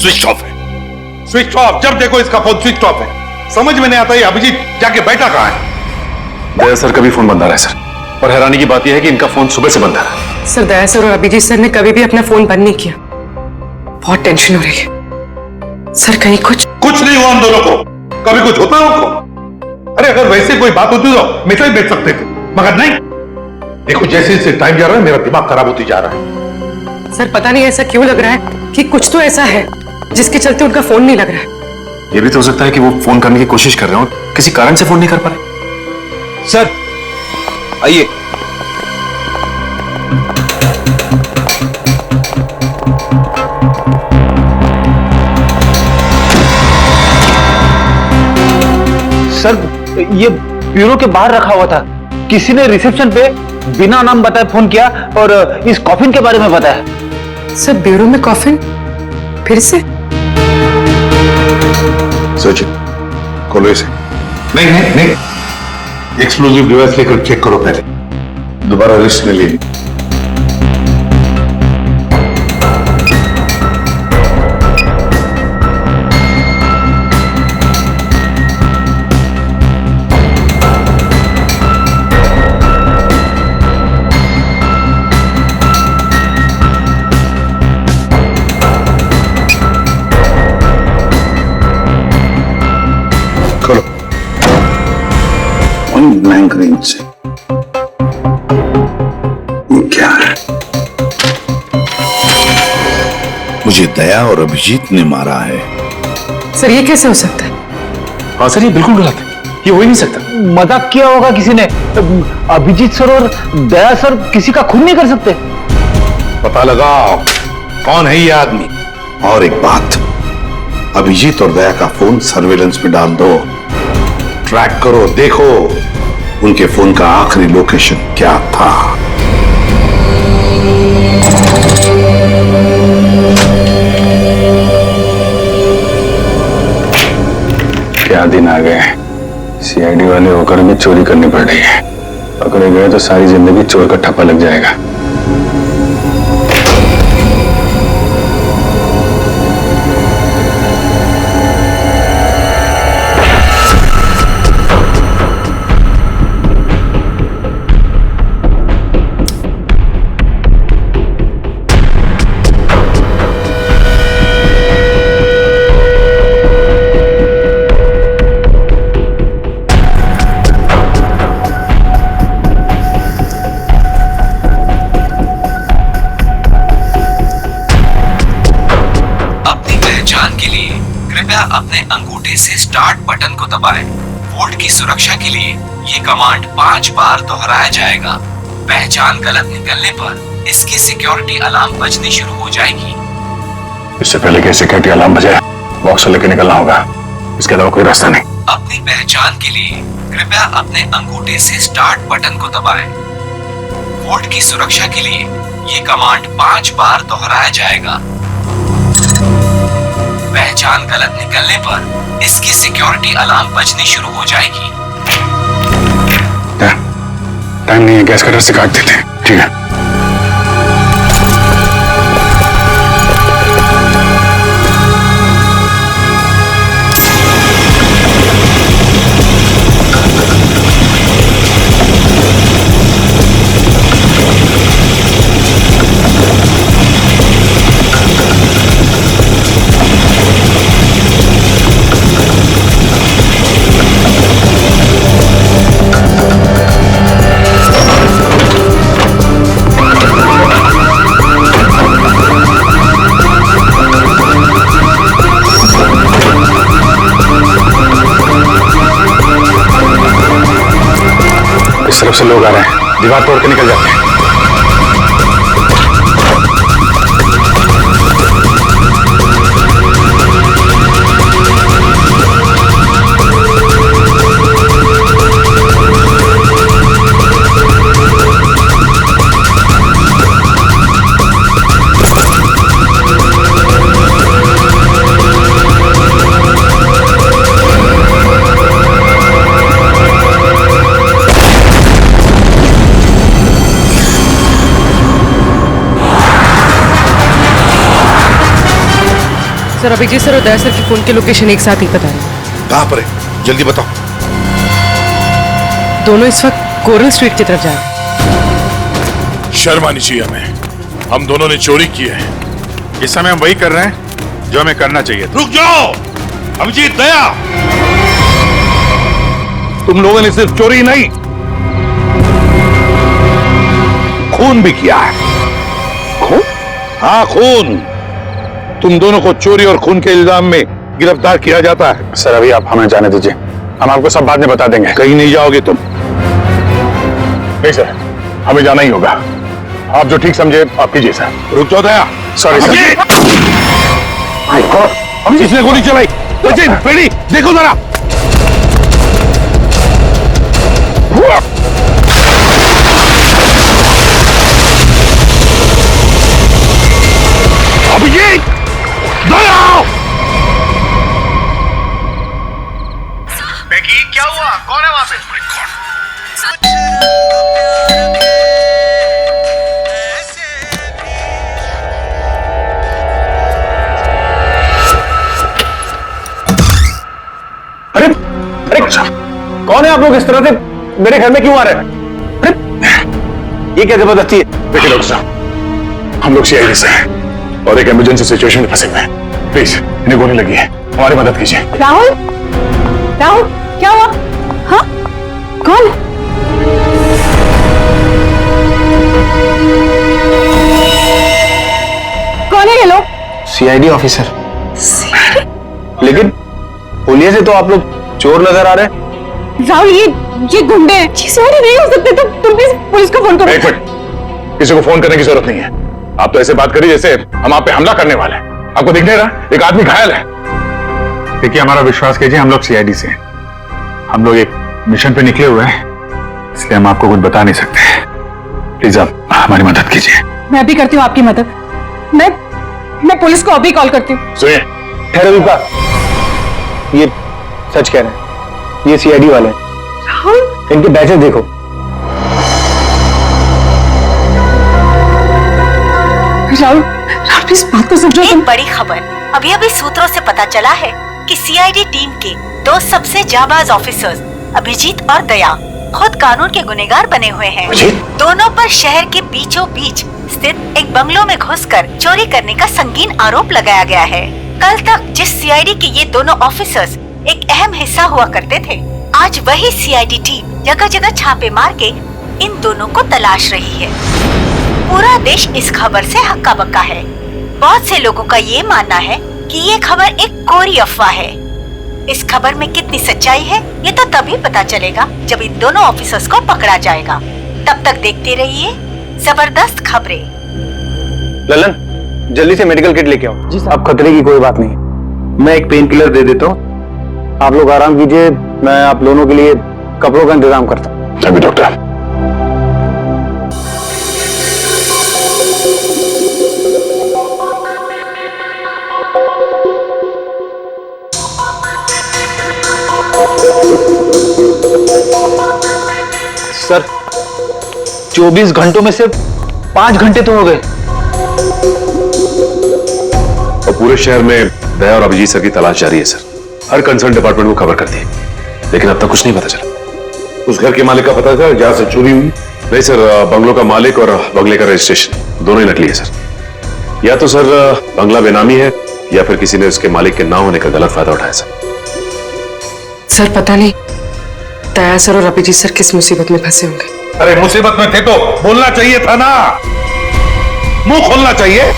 Switch off है। Switch off, जब देखो इसका फोन स्विच ऑफ है। समझ में नहीं आता ये अभिजीत जाके बैठा कहाँ है। दया सर का भी फोन बंद आ रहा है सर, और हैरानी की बात यह है कि इनका फोन सुबह से बंद आ रहा है। सर दया सर और अभिजीत सर ने कभी भी अपना फोन बंद नहीं किया। बहुत टेंशन हो रही है सर, कहीं कुछ नहीं हुआ हम दोनों को। कभी कुछ होता है उनको? अरे अगर वैसे कोई बात होती तो मैसेज भेज सकते थे, मगर नहीं। देखो जैसे जैसे टाइम जा रहा है मेरा दिमाग खराब होती जा रहा है। सर पता नहीं ऐसा क्यों लग रहा है कि कुछ तो ऐसा है जिसके चलते उनका फोन नहीं लग रहा है। ये भी तो हो सकता है कि वो फोन करने की कोशिश कर रहे हो, किसी कारण से फोन नहीं कर पा रहे। सर आइए। सर ये ब्यूरो के बाहर रखा हुआ था, किसी ने रिसेप्शन पे बिना नाम बताए फोन किया और इस कॉफिन के बारे में बताया। सर ब्यूरो में कॉफिन फिर से? सचिन खोलो इसे। नहीं, एक्सप्लोजिव डिवाइस लेकर चेक करो पहले, दोबारा रिस्क न लिए। ब्लैंक रेंज से ये क्या है? मुझे दया और अभिजीत ने मारा है। सर ये कैसे हो सकता है? हाँ सर ये बिल्कुल गलत है, ये हो ही नहीं सकता। मजाक किया होगा किसी ने। अभिजीत सर और दया सर किसी का खून नहीं कर सकते। पता लगाओ कौन है ये आदमी। और एक बात, अभिजीत और दया का फोन सर्वेलेंस में डाल दो, ट्रैक करो, देखो उनके फोन का आखिरी लोकेशन क्या था। क्या दिन आ गए, सीआईडी वाले होकर भी चोरी करनी पड़ रही है। पकड़े गए तो सारी जिंदगी चोर का ठप्पा लग जाएगा। अपने अंगूठे से स्टार्ट बटन को दबाएं। वोल्ट की सुरक्षा के लिए ये कमांड 5 बार दोहराया जाएगा। पहचान गलत निकलने पर इसकी सिक्योरिटी अलार्म बजनी शुरू हो जाएगी। इससे पहले कि सिक्योरिटी अलार्म बजे बॉक्स लेकर निकलना होगा, इसके अलावा कोई रास्ता नहीं। अपनी पहचान के लिए कृपया अपने अंगूठे से स्टार्ट बटन को दबाएं। वोल्ट की सुरक्षा के लिए ये कमांड 5 बार दोहराया जाएगा। पहचान गलत निकलने पर इसकी सिक्योरिटी अलार्म बजनी शुरू हो जाएगी। टाइम नहीं है, गैस कटर से काट देते हैं। ठीक है। तरफ से लोग आ रहे हैं, दीवार तोड़ के निकल जाते हैं। सर अभिजीत सर और दया सर की फोन की लोकेशन एक साथ ही बता रहे हैं। कहां पर है, जल्दी बताओ। दोनों इस वक्त कोरल स्ट्रीट की तरफ जा रहे हैं। शर्म आनी चाहिए हमें। हम दोनों ने चोरी की है। इस समय हम वही कर रहे हैं जो हमें करना चाहिए था। रुक जाओ अभिजीत, दया, तुम लोगों ने सिर्फ चोरी नहीं, खून भी किया है। खून? हाँ, खून। तुम दोनों को चोरी और खून के इल्जाम में गिरफ्तार किया जाता है। सर अभी आप हमें जाने दीजिए, हम आपको सब बाद में बता देंगे। कहीं नहीं जाओगे तुम। नहीं सर, हमें जाना ही होगा। आप जो ठीक समझे आप कीजिए सर। रुक जाओ दया। Sorry sir. किसने गोली चलाई? सचिन, पेड़ी देखो जरा। अभिजीत, दया, क्या हुआ? कौन है वहां पे? अरे अरे कौन है आप लोग? इस तरह से मेरे घर में क्यों आ रहे हैं? अरे ये क्या जबरदस्ती है? देखिए डॉक्टर साहब, हम लोग सीआईडी से हैं और एक इमरजेंसी सिचुएशन में फंसे हुए हैं। प्लीज, इन्हें गोली लगी है, हमारी मदद कीजिए। राहुल, राहुल क्या हुआ? हाँ, कौन? कौन है ये लोग? CID officer. लेकिन पुलिस से तो आप लोग चोर नजर आ रहे हैं। राहुल, ये गुंडे हैं। ये सीआईडी नहीं हो सकते। तुम प्लीज पुलिस को फोन करो। एक मिनट, किसी को फोन करने की जरूरत नहीं है। आप तो ऐसे बात करिए जैसे हम आप पे हमला करने वाले हैं। आपको दिख नहीं रहा एक आदमी घायल है? देखिए, हमारा विश्वास कीजिए, हम लोग सीआईडी से हैं। हम लोग एक मिशन पे निकले हुए हैं, इसलिए हम आपको कुछ बता नहीं सकते। प्लीज आप हमारी मदद कीजिए। मैं भी करती हूँ आपकी मदद। मैं पुलिस को अभी कॉल करती हूँ। सुनिए, ठहरो दीपा, ये सच कह रहे हैं। ये सीआईडी वाले हैं। राहुल, इनके बैचेस देखो। राहुल प्लीज बात को समझो। एक बड़ी खबर अभी अभी सूत्रों से पता चला है कि सीआईडी टीम के दो सबसे जाबाज ऑफिसर्स अभिजीत और दया खुद कानून के गुनहगार बने हुए हैं। दोनों पर शहर के बीचों बीच स्थित एक बंगलों में घुसकर चोरी करने का संगीन आरोप लगाया गया है। कल तक जिस सीआईडी के ये दोनों ऑफिसर्स एक अहम हिस्सा हुआ करते थे, आज वही सीआईडी टीम जगह जगह छापे मार के इन दोनों को तलाश रही है। पूरा देश इस खबर से हक्का बक्का है। बहुत से लोगों का ये मानना है कि ये खबर एक कोरी अफवाह है। इस खबर में कितनी सच्चाई है ये तो तभी पता चलेगा जब इन दोनों ऑफिसर्स को पकड़ा जाएगा। तब तक देखते रहिए जबरदस्त खबरें। ललन, जल्दी से मेडिकल किट लेके आओ। जी साहब। अब खतरे की कोई बात नहीं, मैं एक पेन किलर दे देता हूँ। आप लोग आराम कीजिए, मैं आप दोनों के लिए कपड़ों का इंतजाम करता हूँ। अभी डॉक्टर। सर, 24 घंटों में सिर्फ 5 घंटे तो हो गए। और पूरे शहर में दया और अभिजीत सर की तलाश जारी है सर। हर कंसर्न डिपार्टमेंट को खबर कर दी, लेकिन अब तक कुछ नहीं पता चला। उस घर के मालिक का पता चला जहां से चोरी हुई? नहीं सर, बंगलों का मालिक और बंगले का रजिस्ट्रेशन दोनों ही नकली है सर। या तो सर बंगला बेनामी है या फिर किसी ने उसके मालिक के ना होने का गलत फायदा उठाया सर पता नहीं दया सर और अभिजीत सर किस मुसीबत में फंसे होंगे। अरे मुसीबत में थे तो बोलना चाहिए था ना, मुंह खोलना चाहिए।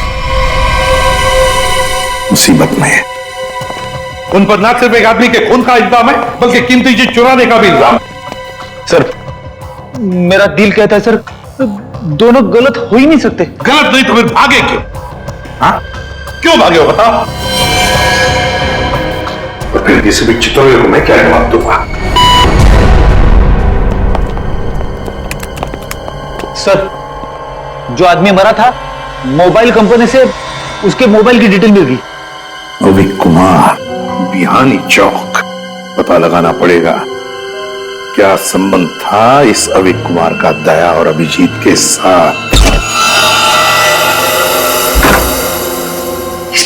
मुसीबत में उन पर न सिर्फ एक आदमी के खून का इल्जाम है बल्कि कीमती चीज चुराने का भी इल्जाम। सर, मेरा दिल कहता है सर, दोनों गलत हो ही नहीं सकते। गलत नहीं तो फिर भागे क्यों? हाँ, क्यों भागे हो बताओ? और फिर किसी भी चितौरे को मैं क्या जवाब दूंगा? सर, जो आदमी मरा था मोबाइल कंपनी से उसके मोबाइल की डिटेल मिल गई। अविक कुमार, बिहानी चौक। पता लगाना पड़ेगा क्या संबंध था इस अविक कुमार का दया और अभिजीत के साथ।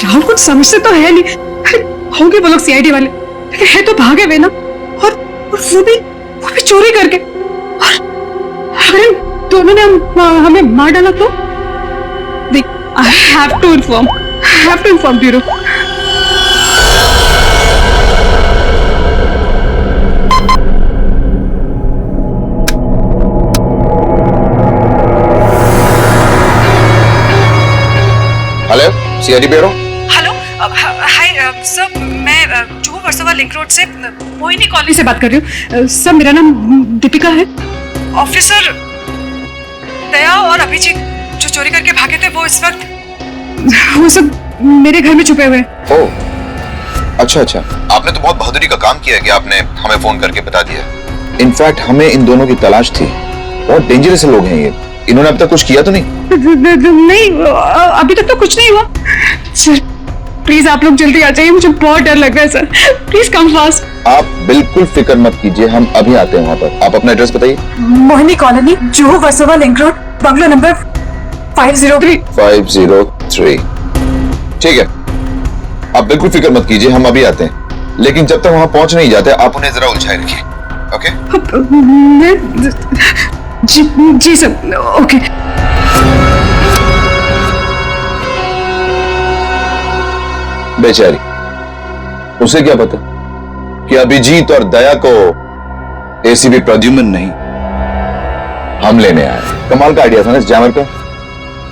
राहुल कुछ समझते तो है नहीं। अरे होंगे वो लोग सीआईडी वाले, लेकिन है तो भागे हुए ना, और वो भी चोरी करके। और अरे दोनों ने हमें मार डाला तो I have to inform bureau. Hello, CID bureau. Hello, hi sir, मैं जुहू वर्सोवा लिंक रोड से मोहिनी कॉलोनी से बात कर रही हूँ। सर मेरा नाम दीपिका है। ऑफिसर दया और अभिजीत जो चोरी करके भागे थे, वो इस वक्त वो सब मेरे घर में छुपे हुए हैं। ओह, अच्छा। आपने तो बहुत बहादुरी का काम किया कि आपने हमें फोन करके बता दिया। इनफैक्ट हमें इन दोनों की तलाश थी। बहुत डेंजरस लोग हैं ये। इन्होंने अब तक कुछ किया तो नहीं? नहीं, अभी तक तो कुछ नहीं हुआ। सर प्लीज आप लोग जल्दी आ जाइए, मुझे बहुत डर लग रहा है सर। Please come fast. आप बिल्कुल फिक्र मत कीजिए, हम अभी आते हैं वहाँ पर। आप अपना एड्रेस बताइए। Mohini colony, Juhu Versova link road, bungalow number 503। 503। ठीक है, आप बिल्कुल फिक्र मत कीजिए, हम अभी आते हैं। लेकिन जब तक वहाँ पहुँच नहीं जाते, आप उन्हें जरा उलझाए रखिए। ओके? जी सर, ओके। बेचारी, उसे क्या पता कि अभिजीत और दया को एसीपी प्रद्युम्न नहीं, हम लेने आए। कमाल का आइडिया था ना इस जैमर का।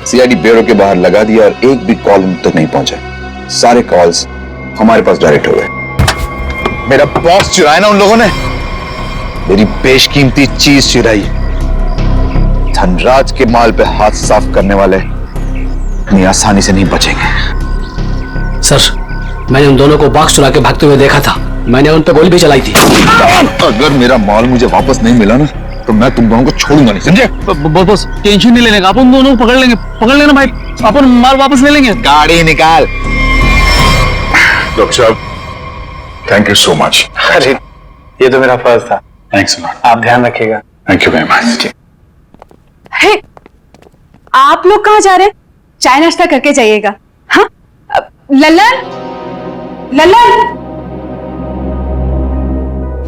सीआईडी ब्यूरो के बाहर लगा दिया और एक भी कॉल उन तक नहीं पहुंचा। सारे कॉल्स हमारे पास डायरेक्ट हो गए। मेरा बॉस चुराया ना उन लोगों ने, मेरी बेशकीमती चीज चुराई। धनराज के माल पे हाथ साफ करने वाले इतनी आसानी से नहीं बचेंगे। सर, मैंने उन दोनों को बॉक्स चुरा के भागते हुए देखा था। मैंने उन पर गोली भी चलाई थी। अगर मेरा माल मुझे वापस नहीं मिला ना, तो मैं तुम दोनों को छोड़ूंगा नहीं, समझे? बस टेंशन नहीं लेने का, अपन दोनों को पकड़ लेना भाई, अपन माल वापस ले लेंगे। गाड़ी निकाल। डॉक्टर साहब, थैंक यू सो मच। अरे ये तो मेरा फर्ज था। Thanks lot. आप ध्यान रखिएगा। Thank you very much. Hey, आप लोग कहाँ जा रहे हैं? चाय नाश्ता करके जाइएगा। हाँ, लल्लन।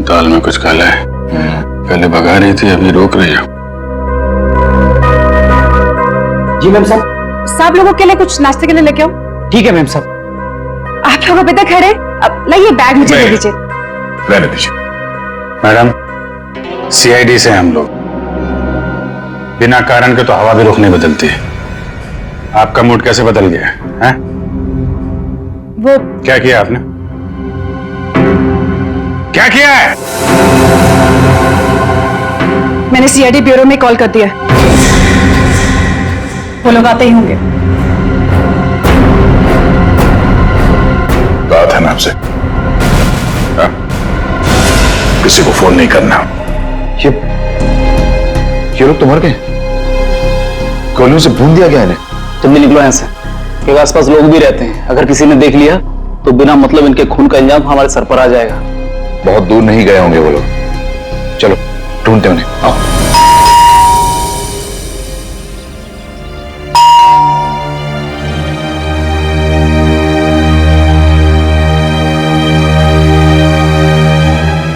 दाल में कुछ काला है। पहले भगा रही थी, अभी रोक रही है। जी मैम साहब। सब लोगों के लिए कुछ नाश्ते के लिए लेके आओ। ठीक है मैम साहब। आप लोग अभी तक खड़े? अब लाइए बैग मुझे दे दीजिए। रहने दीजिए। मैडम, सीआईडी से हम लोग बिना कारण के तो हवा भी रुख नहीं बदलती है। आपका मूड कैसे बदल गया है? वो क्या किया आपने? क्या किया है? मैंने सीआईडी ब्यूरो में कॉल कर दिया। वो लोग आते ही होंगे। बात है ना आपसे, हाँ? किसी को फोन नहीं करना। ये लोग तो मर गए। गोलियों से भून दिया गया इन्हें। तुम भी निकलो यहाँ से। के आसपास लोग भी रहते हैं, अगर किसी ने देख लिया तो बिना मतलब इनके खून का इल्जाम हमारे सर पर आ जाएगा। बहुत दूर नहीं गए होंगे वो लोग। चलो ढूंढते उन्हें। आओ।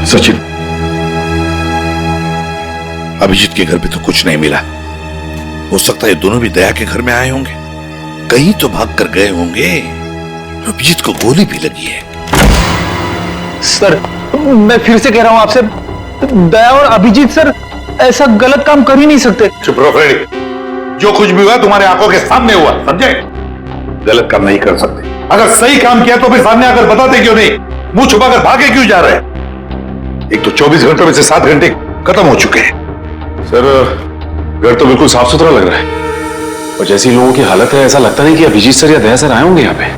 सचिन, अभिजीत के घर पे तो कुछ नहीं मिला। हो सकता है दोनों भी दया के घर में आए होंगे, कहीं तो भाग कर गए होंगे। अभिजीत को गोली भी लगी है। सर मैं फिर से कह रहा हूं आपसे, दया और अभिजीत सर ऐसा गलत काम कर ही नहीं सकते। चुप रहो फ्रेडी। जो कुछ भी हुआ तुम्हारे आंखों के सामने हुआ, समझे? गलत काम नहीं कर सकते। अगर सही काम किया तो फिर सामने आकर बताते क्यों नहीं? मुंह छुपाकर भागे क्यों जा रहे हैं? एक तो 24 घंटों में से 7 घंटे खत्म हो चुके हैं। सर, घर तो बिल्कुल साफ सुथरा लग रहा है और जैसी लोगों की हालत है, ऐसा लगता नहीं कि अभिजीत सर या दया सर आए होंगे यहाँ पे।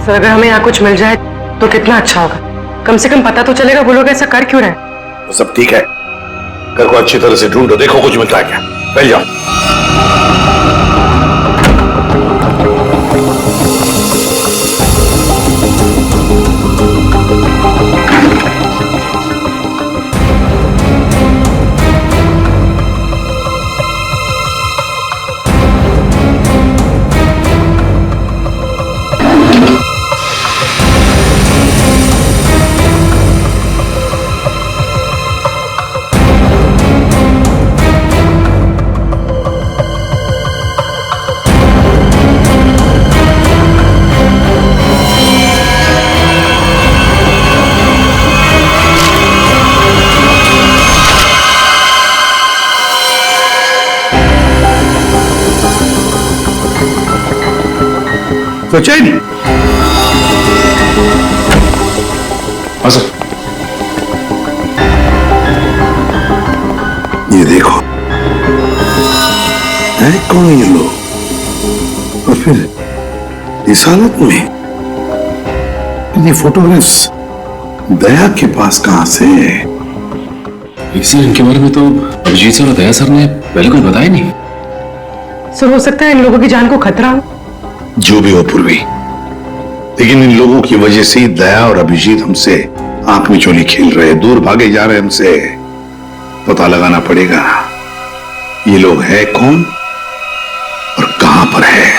सर अगर हमें यहाँ कुछ मिल जाए तो कितना अच्छा होगा। कम से कम पता तो चलेगा वो लोग ऐसा कर क्यों रहे हैं। तो सब ठीक है, घर को अच्छी तरह से ढूंढो, देखो कुछ मिलता है क्या। पहले जाओ। सोचा ही नहीं। हाँ सर। ये देखो, है कौन ये लोग, और फिर इस हालत में ये फोटोग्राफ्स दया के पास कहां से? सर इनके बारे में तो अभिजीत सर और दया सर ने पहले कुछ बताया नहीं। सर हो सकता है इन लोगों की जान को खतरा हो। जो भी हो पूर्वी, लेकिन इन लोगों की वजह से ही दया और अभिजीत हमसे आंख में चोली खेल रहे, दूर भागे जा रहे हमसे। पता लगाना पड़ेगा ये लोग है कौन और कहां पर है।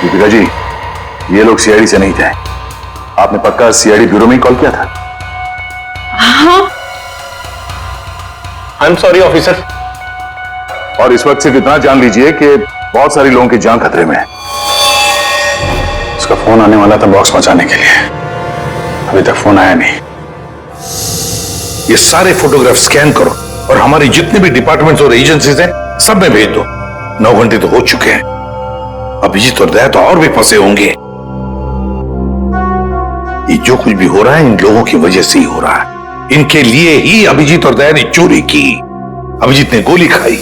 दीपिका जी, ये लोग सीआईडी से नहीं थे। आपने पक्का सीआईडी ब्यूरो में ही कॉल किया था? हाँ। I am sorry officer. और इस वक्त सिर्फ इतना जान लीजिए कि बहुत सारे लोगों की जान खतरे में है। उसका फोन आने वाला था बॉक्स पहुंचाने के लिए, अभी तक फोन आया नहीं। ये सारे फोटोग्राफ स्कैन करो और हमारे जितने भी डिपार्टमेंट्स और एजेंसीज हैं सब में भेज दो। 9 घंटे तो हो चुके हैं, अभिजीत और दया तो और भी फंसे होंगे। ये जो कुछ भी हो रहा है इन लोगों की वजह से ही हो रहा है। इनके लिए ही अभिजीत और दया ने चोरी की, अभिजीत ने गोली खाई।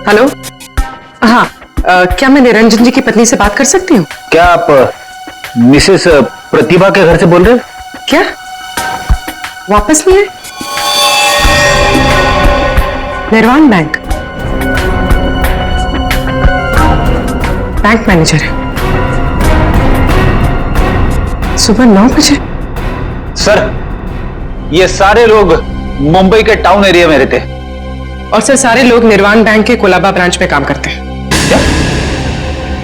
हेलो, हाँ, क्या मैं निरंजन जी की पत्नी से बात कर सकती हूँ? क्या आप मिसेस प्रतिभा के घर से बोल रहे हैं? क्या वापस नहीं आए? निर्वाण बैंक मैनेजर है, सुबह 9 बजे। सर, ये सारे लोग मुंबई के टाउन एरिया में रहते हैं। और सर सारे लोग निर्वाण बैंक के कोलाबा ब्रांच में काम करते हैं। क्या?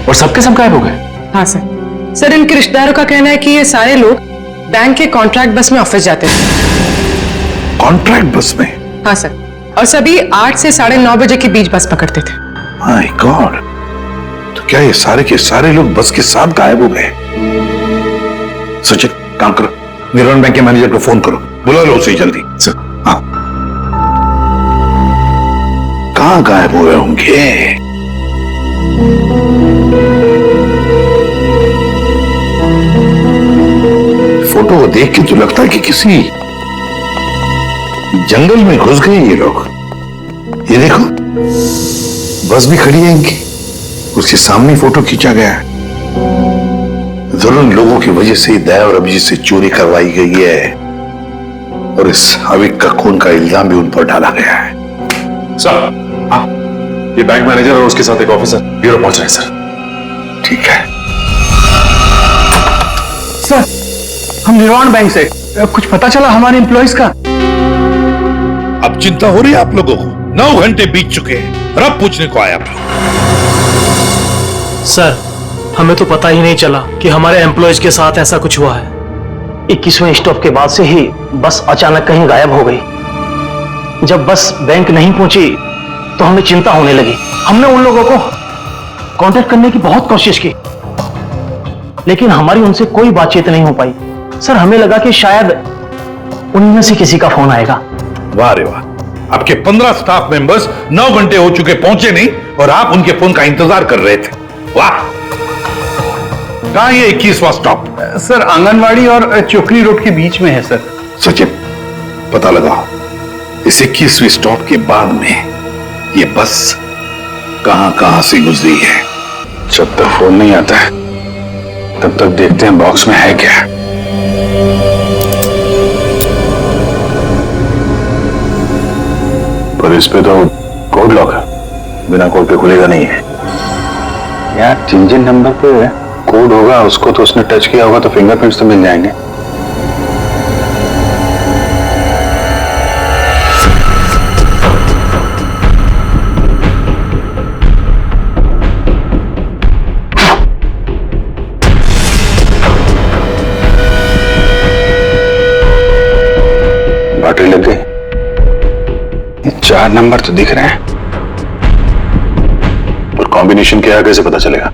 और सबके सब गायब हो गए? हाँ सर। सर इनके रिश्तेदारों का कहना है कि ये सारे लोग बैंक के कॉन्ट्रैक्ट बस में ऑफिस जाते थे। कॉन्ट्रैक्ट बस में? हाँ सर, और सभी 8 से 9:30 बजे के बीच बस पकड़ते थे। माय गॉड, तो क्या ये सारे के सारे लोग बस के साथ गायब हो गए? सचिन काम करो, निर्वाण बैंक के मैनेजर को फोन करो, बुला लो उसे जल्दी। सर हाँ, कहां गायब हुए होंगे? फोटो को देख के तो लगता है कि किसी जंगल में घुस गए ये लोग। ये देखो, बस भी खड़ी है इनकी, उसके सामने फोटो खींचा गया है। जरूर इन लोगों की वजह से ही दया और अभिजीत से चोरी करवाई गई है और इस अविक का खून का इल्जाम भी उन पर डाला गया है। सर, ये बैंक मैनेजर और उसके साथ एक ऑफिसर ब्यूरो पहुंच रहे हैं सर। ठीक है सर, हम निर्वाण बैंक से, कुछ पता चला हमारे एम्प्लॉइज का? अब चिंता हो रही है आप लोगों को? 9 घंटे बीत चुके हैं और अब पूछने को आया आप लोग। सर, हमें तो पता ही नहीं चला कि हमारे एम्प्लॉयज के साथ ऐसा कुछ हुआ है। 21वें स्टॉप के बाद से ही बस अचानक कहीं गायब हो गई। जब बस बैंक नहीं पहुंची तो हमें चिंता होने लगी। हमने उन लोगों को कांटेक्ट करने की बहुत कोशिश की, लेकिन हमारी उनसे कोई बातचीत नहीं हो पाई। सर, हमें लगा कि शायद उनमें से किसी का फोन आएगा। वाह रे वाह, आपके 15 स्टाफ मेंबर्स 9 घंटे हो चुके पहुंचे नहीं और आप उनके फोन का इंतजार कर रहे थे। वाह, कहां ये 21वां स्टॉप? सर, आंगनवाड़ी और चोकरी रोड के बीच में है सर। सचिन पता लगाओ इस 21वीं स्टॉप के बाद में ये बस कहां से गुजरी है। जब तक फोन नहीं आता है तब तक देखते हैं बॉक्स में है क्या। पर इस पे तो कोड लॉक है, बिना कोड के खुलेगा नहीं है। यार, जिन नंबर पे कोड होगा उसको तो उसने टच किया होगा, तो फिंगरप्रिंट्स तो मिल जाएंगे। 4 नंबर तो दिख रहे हैं, और कॉम्बिनेशन क्या है कैसे पता चलेगा?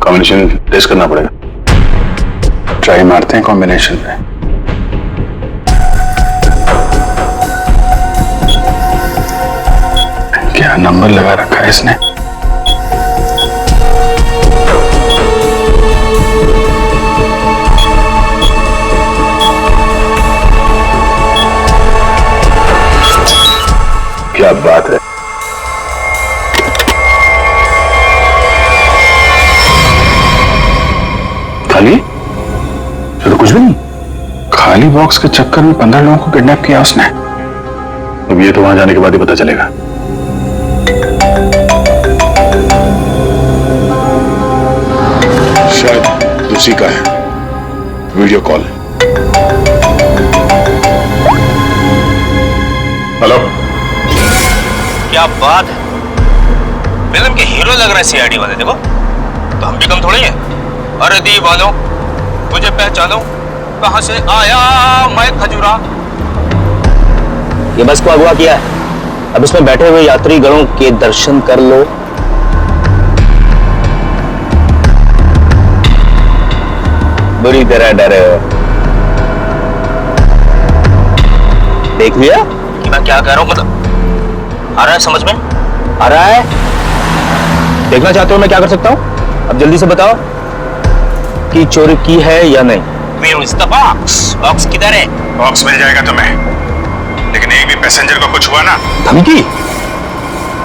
कॉम्बिनेशन टेस्ट करना पड़ेगा। ट्राई मारते हैं कॉम्बिनेशन पे। क्या नंबर लगा रखा है इसने? क्या बात है। खाली? तो कुछ भी नहीं। खाली बॉक्स के चक्कर में 15 लोगों को किडनैप किया उसने। अब ये तो वहां जाने के बाद ही पता चलेगा। शायद उसी का है वीडियो कॉल। हेलो, क्या बात है, फिल्म के हीरो लग रहे हैं सीआईडी वाले। देखो तो हम भी कम थोड़ी हैं। अरे दी वालों, मुझे पहचानो, कहां से आया मैं खजूरा। ये बस को अगवा किया है, अब इसमें बैठे हुए यात्री गणों के दर्शन कर लो। बुरी तरह डरे हो। देख लिया कि मैं क्या कह रहा हूं? मतलब आ रहा है समझ में? आ रहा है? देखना चाहते हो मैं क्या कर सकता हूं? अब जल्दी से बताओ कि चोरी की है या नहीं। बॉक्स किधर है? बॉक्स मिल जाएगा तुम्हें, लेकिन एक भी पैसेंजर को कुछ हुआ ना। धमकी?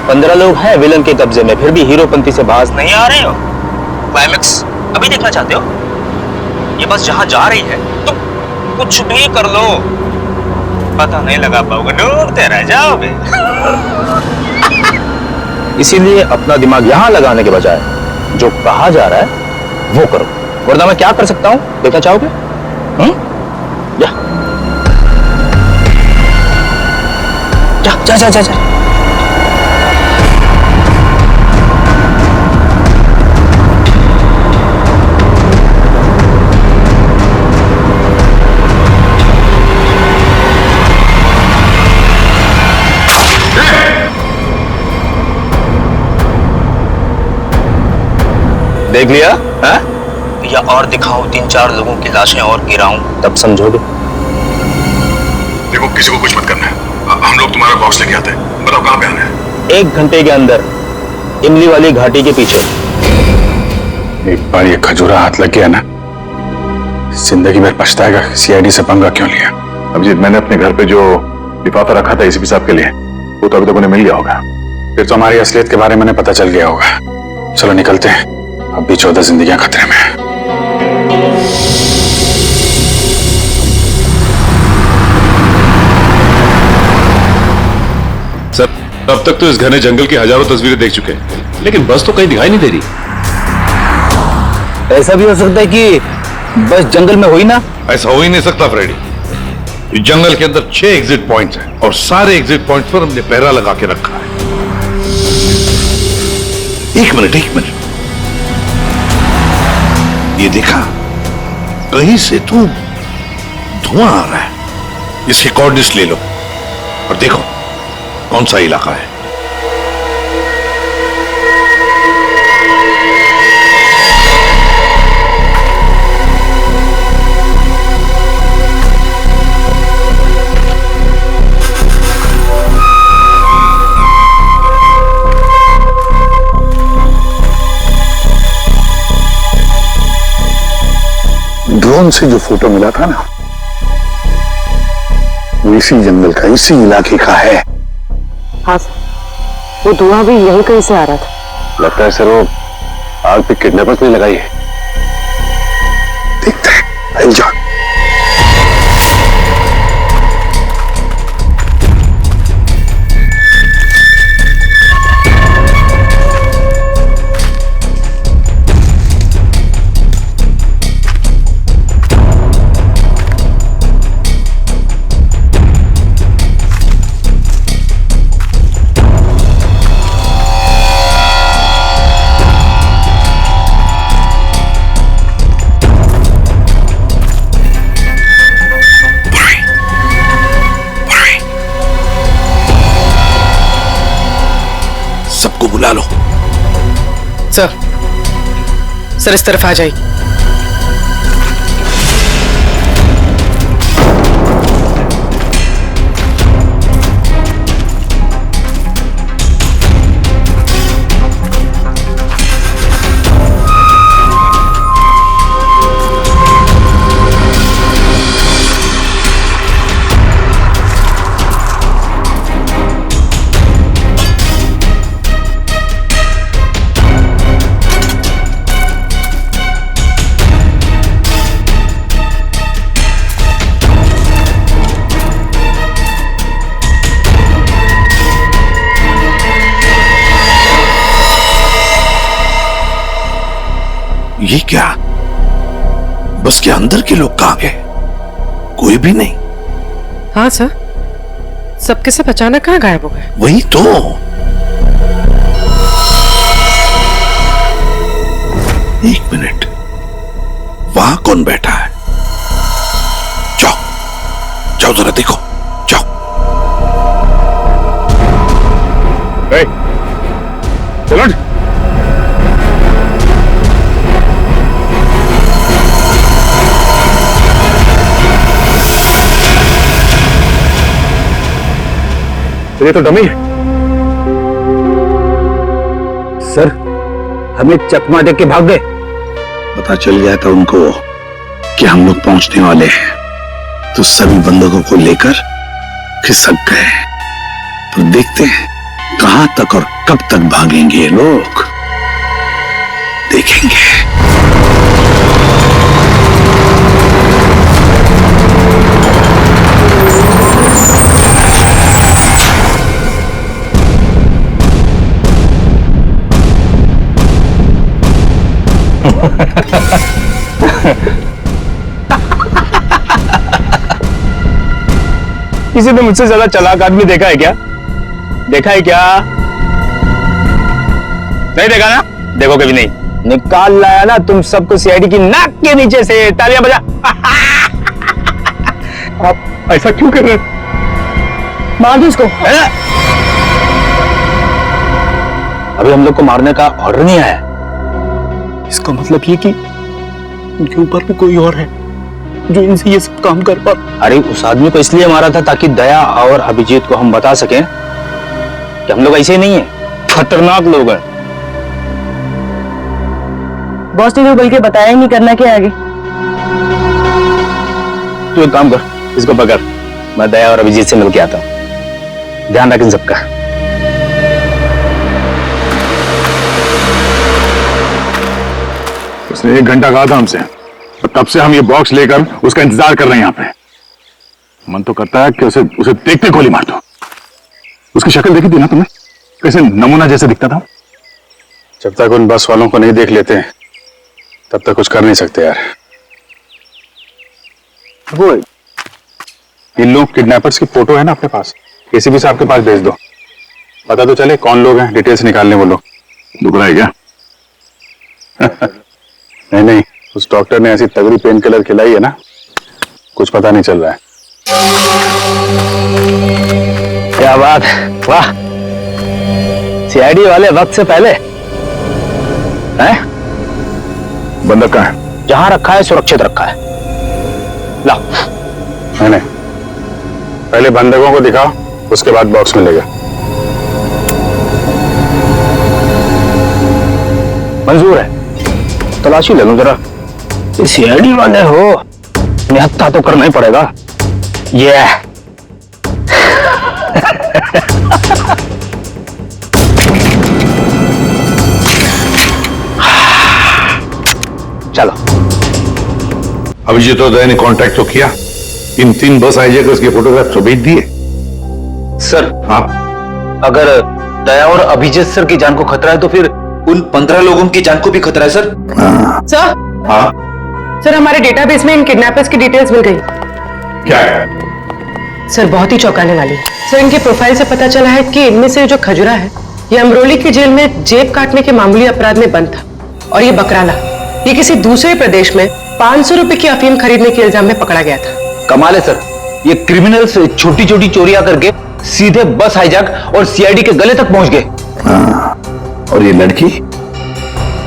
15 लोग हैं विलन के कब्जे में, फिर भी हीरोपंती से बाज नहीं आ रहे हो। क्लाइमेक्स अभी देखना चाहते हो? ये बस जहां जा रही है तो कुछ भी कर लो, पता नहीं लगा पाओगे, डूबते रह जाओगे। इसीलिए अपना दिमाग यहां लगाने के बजाय जो कहा जा रहा है वो करो, वरना मैं क्या कर सकता हूं देखना चाहोगे? जा जा जा जा, जा। देख लिया है? या और दिखाऊं 3-4 लोगों की लाशें और गिराऊं, तब समझोगे। देखो किसी को कुछ मत करना है, हम लोग तुम्हारा बॉक्स लेके आते हैं। बताओ कहां पे आना है? 1 घंटे के अंदर इमली वाली घाटी के पीछे। एक बार ये खजूरा हाथ लग गया ना, जिंदगी भर पछताएगा सीआईडी से पंगा क्यों लिया। अभिजीत, मैंने अपने घर पे जो लिफाफा रखा था एसीपी साहब के लिए, वो तो अभी तक उन्हें मिल गया होगा। फिर तो हमारी असलियत के बारे में पता चल गया होगा। चलो निकलते हैं, अब भी 14 जिंदगियां खतरे में हैं। सर, अब तक तो इस घने जंगल की हजारों तस्वीरें देख चुके हैं, लेकिन बस तो कहीं दिखाई नहीं दे रही। ऐसा भी हो सकता है कि बस जंगल में हुई ना। ऐसा हो ही नहीं सकता फ्रेडी। इस जंगल के अंदर 6 एग्जिट पॉइंट्स हैं और सारे एग्जिट पॉइंट्स पर हमने पहरा लगा के रखा है। एक मिनट ये देखा, कहीं से तो धुआं आ रहा है। इसके कोऑर्डिनेट्स ले लो और देखो कौन सा इलाका है। ड्रोन से जो फोटो मिला था ना, वो इसी जंगल का, इसी इलाके का है। हाँ सर, वो धुआं भी यहीं कहीं से आ रहा था। लगता है सर वो आग पे किडनैपर्स ने लगाई है। देखते हैं, आई जा। सर इस तरफ आ जाइए। ये क्या? बस के अंदर के लोग कहां गए? कोई भी नहीं। हाँ सर, सबके सब अचानक कहाँ गायब हो गए? वही तो। एक मिनट, वहां कौन बैठा है? जाओ जाओ जरा देखो, जाओ। चलो ये तो डमी है। सर, हमें चकमा देख के भाग गए। पता चल गया था उनको कि हम लोग पहुंचने वाले हैं, तो सभी बंदूकों को लेकर खिसक गए। तो देखते हैं कहां तक और कब तक भागेंगे ये लोग, देखेंगे। किसी ने मुझसे ज्यादा चालाक आदमी देखा है क्या? देखा है क्या? नहीं देखा ना? देखो कभी नहीं। निकाल लाया ना तुम सबको सीआईडी की नाक के नीचे से। तालियां बजा। आप ऐसा क्यों कर रहे हैं? मार दो इसको। अभी हम लोग को मारने का ऑर्डर नहीं आया। इसका मतलब ये कि उनके ऊपर भी कोई और है जो इनसे ये सब काम कर पा। अरे उस आदमी को इसलिए मारा था ताकि दया और अभिजीत को हम बता सकें कि हम लोग ऐसे नहीं है, खतरनाक लोग हैं। बॉस ने जो बोल के बताया ही नहीं, करना क्या आगे? तू एक काम कर, इसको पकड़, मैं दया और अभिजीत से मिलके आता हूं। ध्यान रख इन सबका। उसने 1 घंटा कहा था हमसे, और तब से हम ये बॉक्स लेकर उसका इंतजार कर रहे हैं यहाँ पे। मन तो करता है कि उसे देखते गोली मार दो। उसकी शक्ल देखी थी ना तुमने, कैसे नमूना जैसे दिखता था। जब तक उन बस वालों को नहीं देख लेते तब तक कुछ कर नहीं सकते यार। वो इन लोग किडनैपर्स की फोटो है ना अपने पास, एसीपी साहब के पास भेज दो, पता तो चले कौन लोग हैं, डिटेल्स निकालने वो लोग। दुख रहा है क्या? नहीं, उस डॉक्टर ने ऐसी तगड़ी पेन किलर खिलाई है ना, कुछ पता नहीं चल रहा है। क्या बात, वाह। सीआईडी वाले वक्त से पहले हैं? बंदक कहाँ है? जहां रखा है सुरक्षित रखा है। ला। नहीं, पहले बंदकों को दिखाओ, उसके बाद बॉक्स मिलेगा। मंजूर है, तलाशी ले लो जरा। सीआईडी वाले हो, निहत्था तो करना ही पड़ेगा। ये चलो। अभिजीत और दया ने कांटेक्ट तो किया, इन 3 बस हाईजैकर्स के फोटोग्राफ तो भेज दिए। सर, हाँ, अगर दया और अभिजीत सर की जान को खतरा है तो फिर उन 15 लोगों की जान को भी खतरा है सर। सर, हाँ, सर हमारे डेटाबेस में इन किडनैपर्स की डिटेल्स मिल गई। क्या है? सर बहुत ही चौंकाने वाली है। सर इनके प्रोफाइल से पता चला है कि इनमें से जो खजुरा है ये अमरोली की जेल में जेब काटने के मामूली अपराध में बंद था, और ये बकराला ये किसी दूसरे प्रदेश में 500 रुपए की अफीम खरीदने के इल्जाम में पकड़ा गया था। कमाल है सर, ये क्रिमिनल्स छोटी छोटी चोरियां करके सीधे बस हाईजैक और सीआईडी के गले तक पहुंच गए। और ये लड़की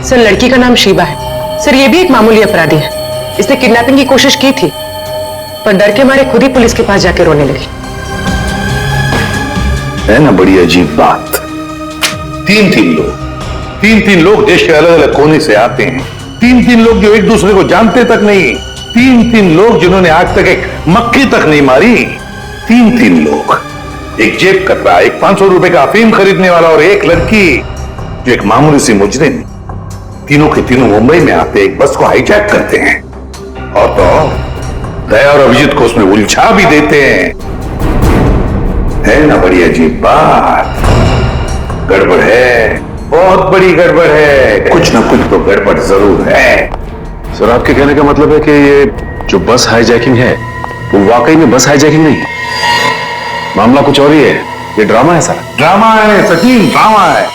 सर लड़की का नाम शीबा है। सर ये भी एक मामूली अपराधी है। इसने किडनैपिंग की कोशिश की थी पर डर के मारे खुद ही पुलिस के पास जाके रोने लगी। है ना बड़ी अजीब बात। तीन लोग देश के अलग अलग कोने से आते हैं। तीन लोग जो एक दूसरे को जानते तक नहीं। तीन लोग जिन्होंने आज तक एक मक्खी तक नहीं मारी। तीन लोग, एक जेब कतरा, एक 500 रुपए का अफीम खरीदने वाला और एक लड़की जो एक मामूली सी मुजरिम। तीनों के तीनों मुंबई में आते एक बस को हाईजैक करते हैं और तो दया और अभिजीत को उसमें उलझा भी देते हैं। है ना बड़ी अजीब बात। गड़बड़ है, बहुत बड़ी गड़बड़ है। कुछ ना कुछ तो गड़बड़ जरूर है। सर आपके कहने का मतलब है कि ये जो बस हाईजैकिंग है वो वाकई में बस हाईजैकिंग नहीं है, मामला कुछ और ही है। ये ड्रामा है सर। ड्रामा है सचिन, ड्रामा है।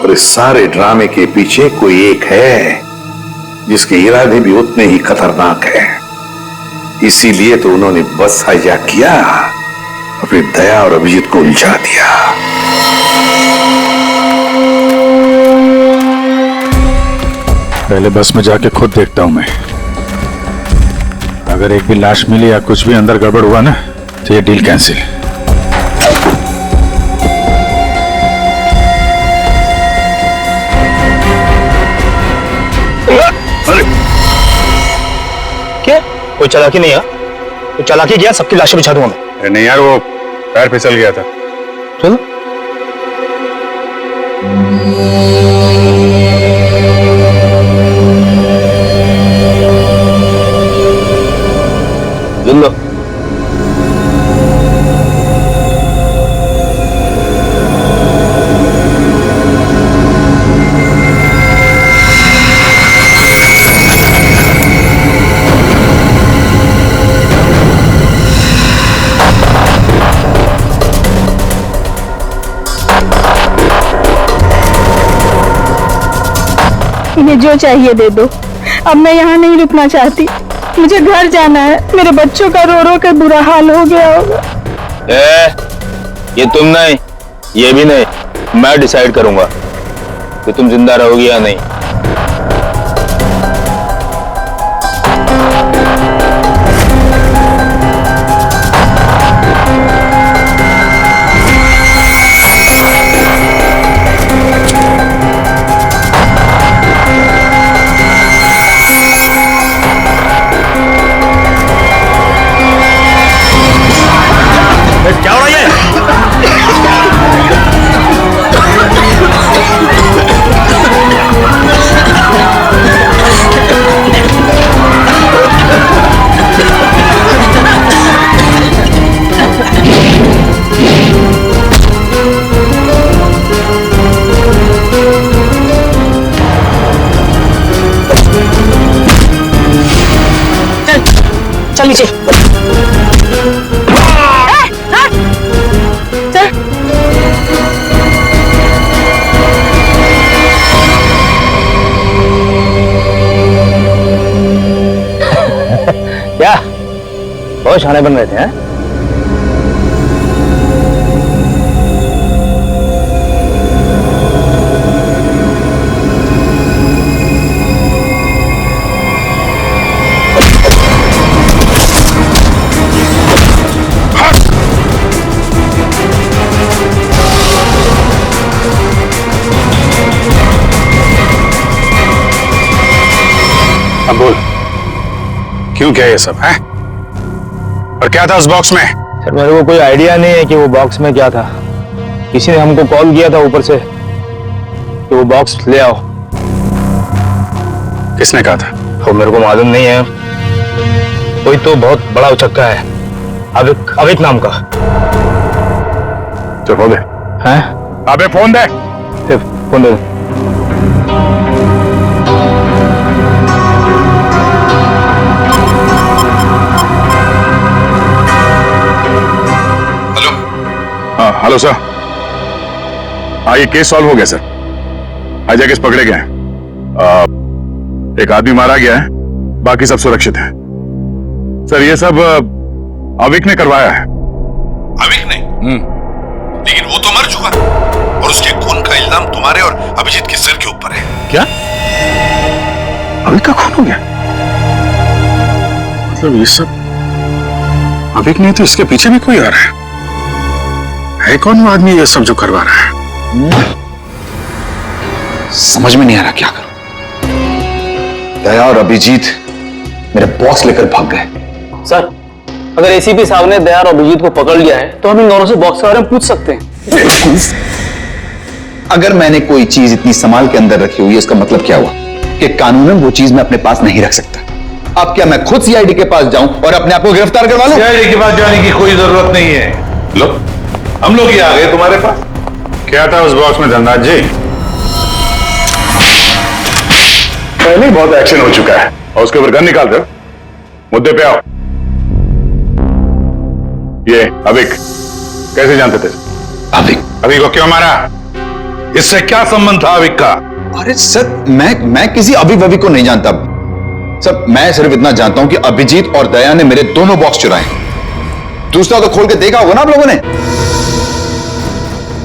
और इस सारे ड्रामे के पीछे कोई एक है जिसके इरादे भी उतने ही खतरनाक है। इसीलिए तो उन्होंने बस हाईजैक किया और फिर दया और अभिजीत को उलझा दिया। पहले बस में जाके खुद देखता हूं मैं। अगर एक भी लाश मिली या कुछ भी अंदर गड़बड़ हुआ ना तो ये डील कैंसिल। क्या कोई चालाकी नहीं है? कोई चालाकी किया सबकी लाशें बिछा दूंगा मैं। नहीं यार, वो पैर फिसल गया था। चलो लो। इन्हें जो चाहिए दे दो। अब मैं यहाँ नहीं रुकना चाहती। मुझे घर जाना है। मेरे बच्चों का रो रो कर बुरा हाल हो गया होगा। ये तुम नहीं, ये भी नहीं, मैं डिसाइड करूंगा कि तुम जिंदा रहोगी या नहीं। क्या हो रहा है? चल नीचे। क्या बहुत शाने बन रहे थे हैं? अब बोल, क्यों क्या ये सब है? और क्या था उस बॉक्स में? सर मेरे को कोई आइडिया नहीं है कि वो बॉक्स में क्या था। किसी ने हमको कॉल किया था ऊपर से कि वो बॉक्स ले आओ। किसने कहा था? वो मेरे को मालूम नहीं है। कोई तो बहुत बड़ा उचक्का है, अविक नाम का। चल फोन दे। हैं? अबे फोन दे। फोन दे। Hello sir. हाँ ये केस सॉल्व हो गया सर। हाईजैकर्स पकड़े गए हैं। एक आदमी मारा गया है, बाकी सब सुरक्षित है। सर ये सब अविक ने करवाया है। अविक ने? लेकिन वो तो मर चुका और उसके खून का इल्जाम तुम्हारे और अभिजीत के सिर के ऊपर है। क्या? अभिक का खून हो गया? मतलब ये सब अभिक नहीं तो इसके पीछे भी कोई आ रहा है कौन वो आदमी ये सब जो करवा रहा है? समझ में नहीं आ रहा क्या करूं। दया और अभिजीत मेरे बॉक्स लेकर भाग गए। सर, अगर एसीपी साहब ने दया और अभिजीत को पकड़ लिया है तो हम इन दोनों से बॉक्स के बारे में पूछ सकते हैं। अगर मैंने कोई चीज इतनी संभाल के अंदर रखी हुई है, इसका मतलब क्या हुआ कि कानूनन वो चीज मैं अपने पास नहीं रख सकता। अब क्या मैं खुद सीआईडी के पास जाऊं और अपने आप को गिरफ्तार करवा लूं? सीआईडी के पास जाने की कोई जरूरत नहीं है। लो, हम लोग ही आ गए तुम्हारे पास। क्या था उस बॉक्स में धनराज जी? पहले ही बहुत एक्शन हो चुका है और उसके ऊपर गन निकाल दो। मुद्दे पे आओ। ये अभिक कैसे जानते थे? अभिक को क्यों मारा? इससे क्या संबंध था अभिक का? अरे सर, मैं किसी अभिक को नहीं जानता सर। मैं सिर्फ इतना जानता हूं कि अभिजीत और दया ने मेरे दोनों बॉक्स चुराए। दूसरा तो खोल के देखा होगा ना आप लोगों ने।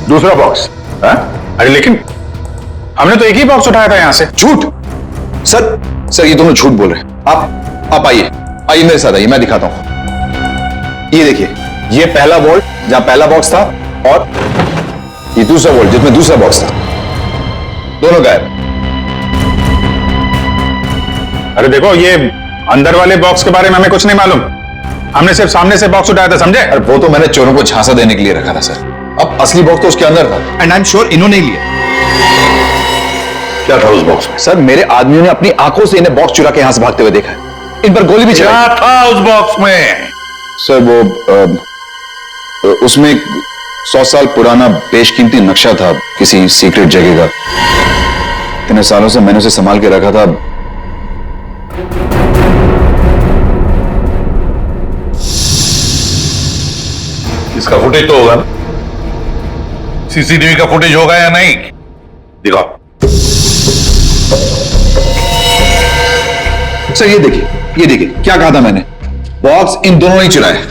दूसरा बॉक्स? अरे लेकिन हमने तो एक ही बॉक्स उठाया था यहां से। झूठ सर, ये दोनों झूठ बोल रहे हैं। आप आइए मेरे साथ आइए, मैं दिखाता हूं। ये देखिए, ये पहला वॉल्ट जहां पहला बॉक्स था और ये दूसरा वॉल्ट जिसमें दूसरा बॉक्स था, दोनों गायब। अरे देखो, ये अंदर वाले बॉक्स के बारे में हमें कुछ नहीं मालूम। हमने सिर्फ सामने से बॉक्स उठाया था, समझे? और वो तो मैंने चोरों को झांसा देने के लिए रखा था सर। अब असली बॉक्स तो उसके अंदर था एंड आई एम श्योर इन्होंने ही लिया। क्या था उस बॉक्स में? सर, मेरे आदमियों ने अपनी आंखों से इन्हें बॉक्स चुरा के यहां से भागते हुए देखा है। इन पर गोली भी चलाई। क्या था उस बॉक्स में? सर, वो उसमें 100 साल पुराना बेशकीमती नक्शा था किसी सीक्रेट जगह का। इतने सालों से मैंने उसे संभाल के रखा था। इसका फुटेज तो होगा ना? सीसीटीवी का फुटेज होगा या नहीं? दिखाओ। सर, ये देखिए क्या कहा था मैंने। बॉक्स इन दोनों ने चुराया।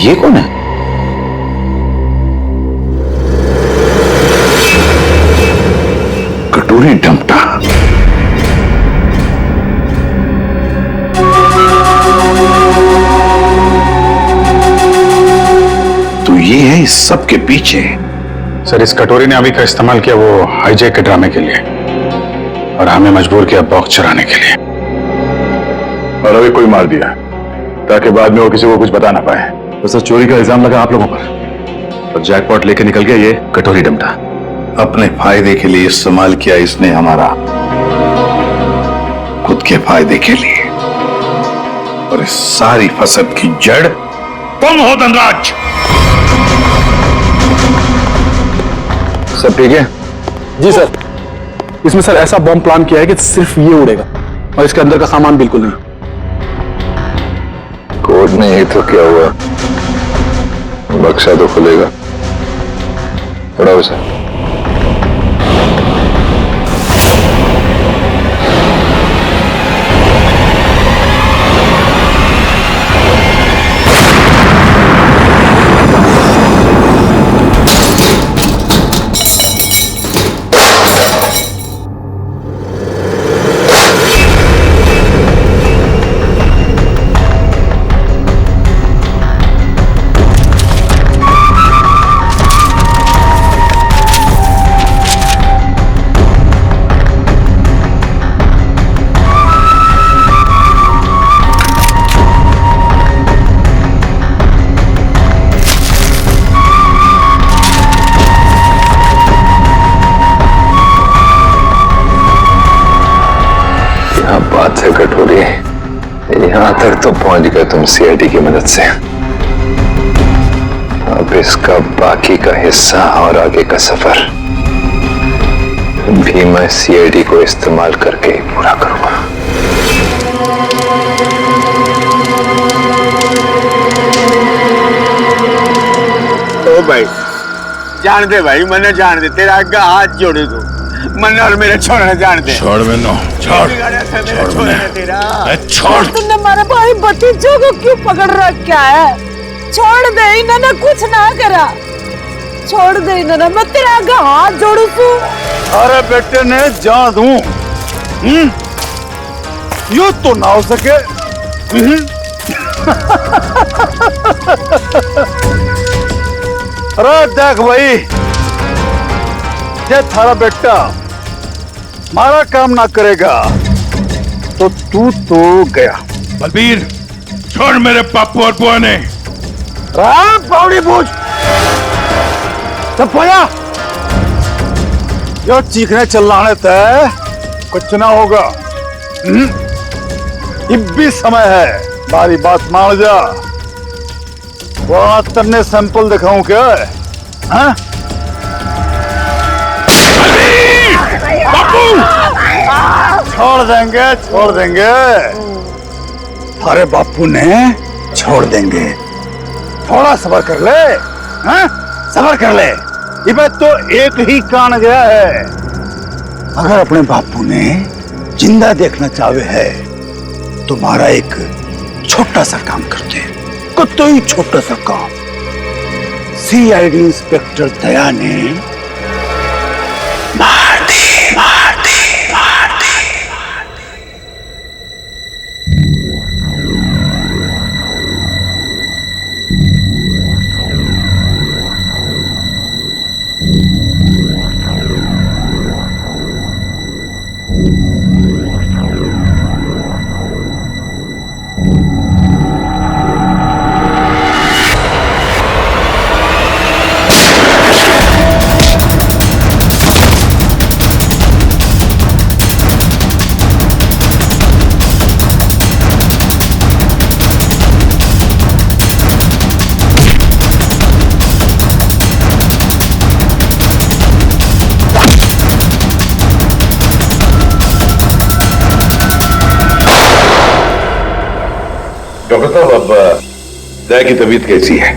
ये कौन है? कटोरी डमटा। तो ये है इस सब के पीछे। सर, इस कटोरी ने अभी का इस्तेमाल किया वो हाईजैक के ड्रामे के लिए और हमें मजबूर किया बॉक्स चुराने के लिए। और अभी कोई मार दिया ताकि बाद में वो किसी को कुछ बता ना पाए। तो सर, चोरी का इल्जाम लगा आप लोगों पर और जैकपॉट लेके निकल गया ये कटोरी डमटा। अपने फायदे के लिए इस्तेमाल किया इसने हमारा, खुद के फायदे के लिए। और इस सारी फसद की जड़ तुम हो धनराज। सब ठीक है? जी सर। इसमें सर ऐसा बॉम्ब प्लान किया है कि सिर्फ ये उड़ेगा और इसके अंदर का सामान बिल्कुल नहीं। कोर्ट नहीं तो क्या हुआ, बक्सा तो खुलेगा। पड़ा उसे। तक तो पहुंच गए तुम सीआईडी की मदद से। अब इसका बाकी का हिस्सा और आगे का सफर भी मैं सीआईडी को इस्तेमाल करके ही पूरा करूंगा। ओ भाई जान दे भाई, मैंने जान दे, तेरा आगे हाथ जोड़े तू, मन और मेरे छोड़ने जान दे। छोड़ मैंने, छोड़ छोड़। तुमने हमारे भाई भतीजों को क्यों पकड़ रखा है? छोड़ दे, इन्होंने कुछ ना करा, छोड़ दे इन्होंने, मैं तेरे आगे हाथ जोड़ू तू। अरे बेटे ने जान दूं, यूं तो ना हो सके। अरे देख भाई, ये थारा बेटा मारा काम ना करेगा तो तू तो गया। बलबीर छोड़ मेरे पापू और बुआ ने। राम पावड़ी पूछ सब पोया, यो चीखने चिल्लाने तय कुछ ना होगा। अब भी समय है, बारी बात मान जा। वहां तन्ने सैंपल दिखाऊं क्या? हाँ? छोड़ देंगे, छोड़ देंगे, अरे बापू ने छोड़ देंगे। थोड़ा सब्र कर ले, हाँ? सब्र कर ले, ये तो एक ही कान गया है। अगर अपने बापू ने जिंदा देखना चाहे है तो तुम्हारा एक छोटा सा काम करते हैं, तो ही छोटा सा काम। सीआईडी इंस्पेक्टर दया ने मार दी, मार दी, मार दी। डॉक्टर साहब, अब दया की तबीयत कैसी है?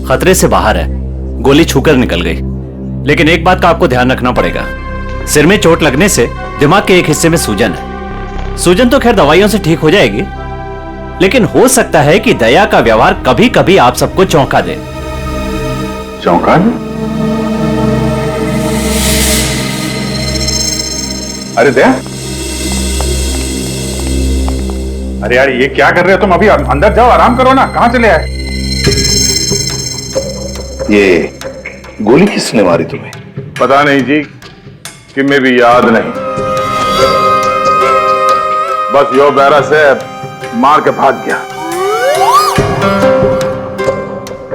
खतरे से बाहर है, गोली छूकर निकल गई। लेकिन एक बात का आपको ध्यान रखना पड़ेगा, सिर में चोट लगने से दिमाग के एक हिस्से में सूजन है। सूजन तो खैर दवाइयों से ठीक हो जाएगी, लेकिन हो सकता है कि दया का व्यवहार कभी कभी आप सबको चौंका दे। चौंका दे? अरे दया, अरे यार ये क्या कर रहे हो तुम? अभी अंदर जाओ, आराम करो ना। कहां चले आए? ये गोली किसने मारी तुम्हें? पता नहीं जी, कि मैं भी याद नहीं। बस यो बैरा से मार के भाग गया।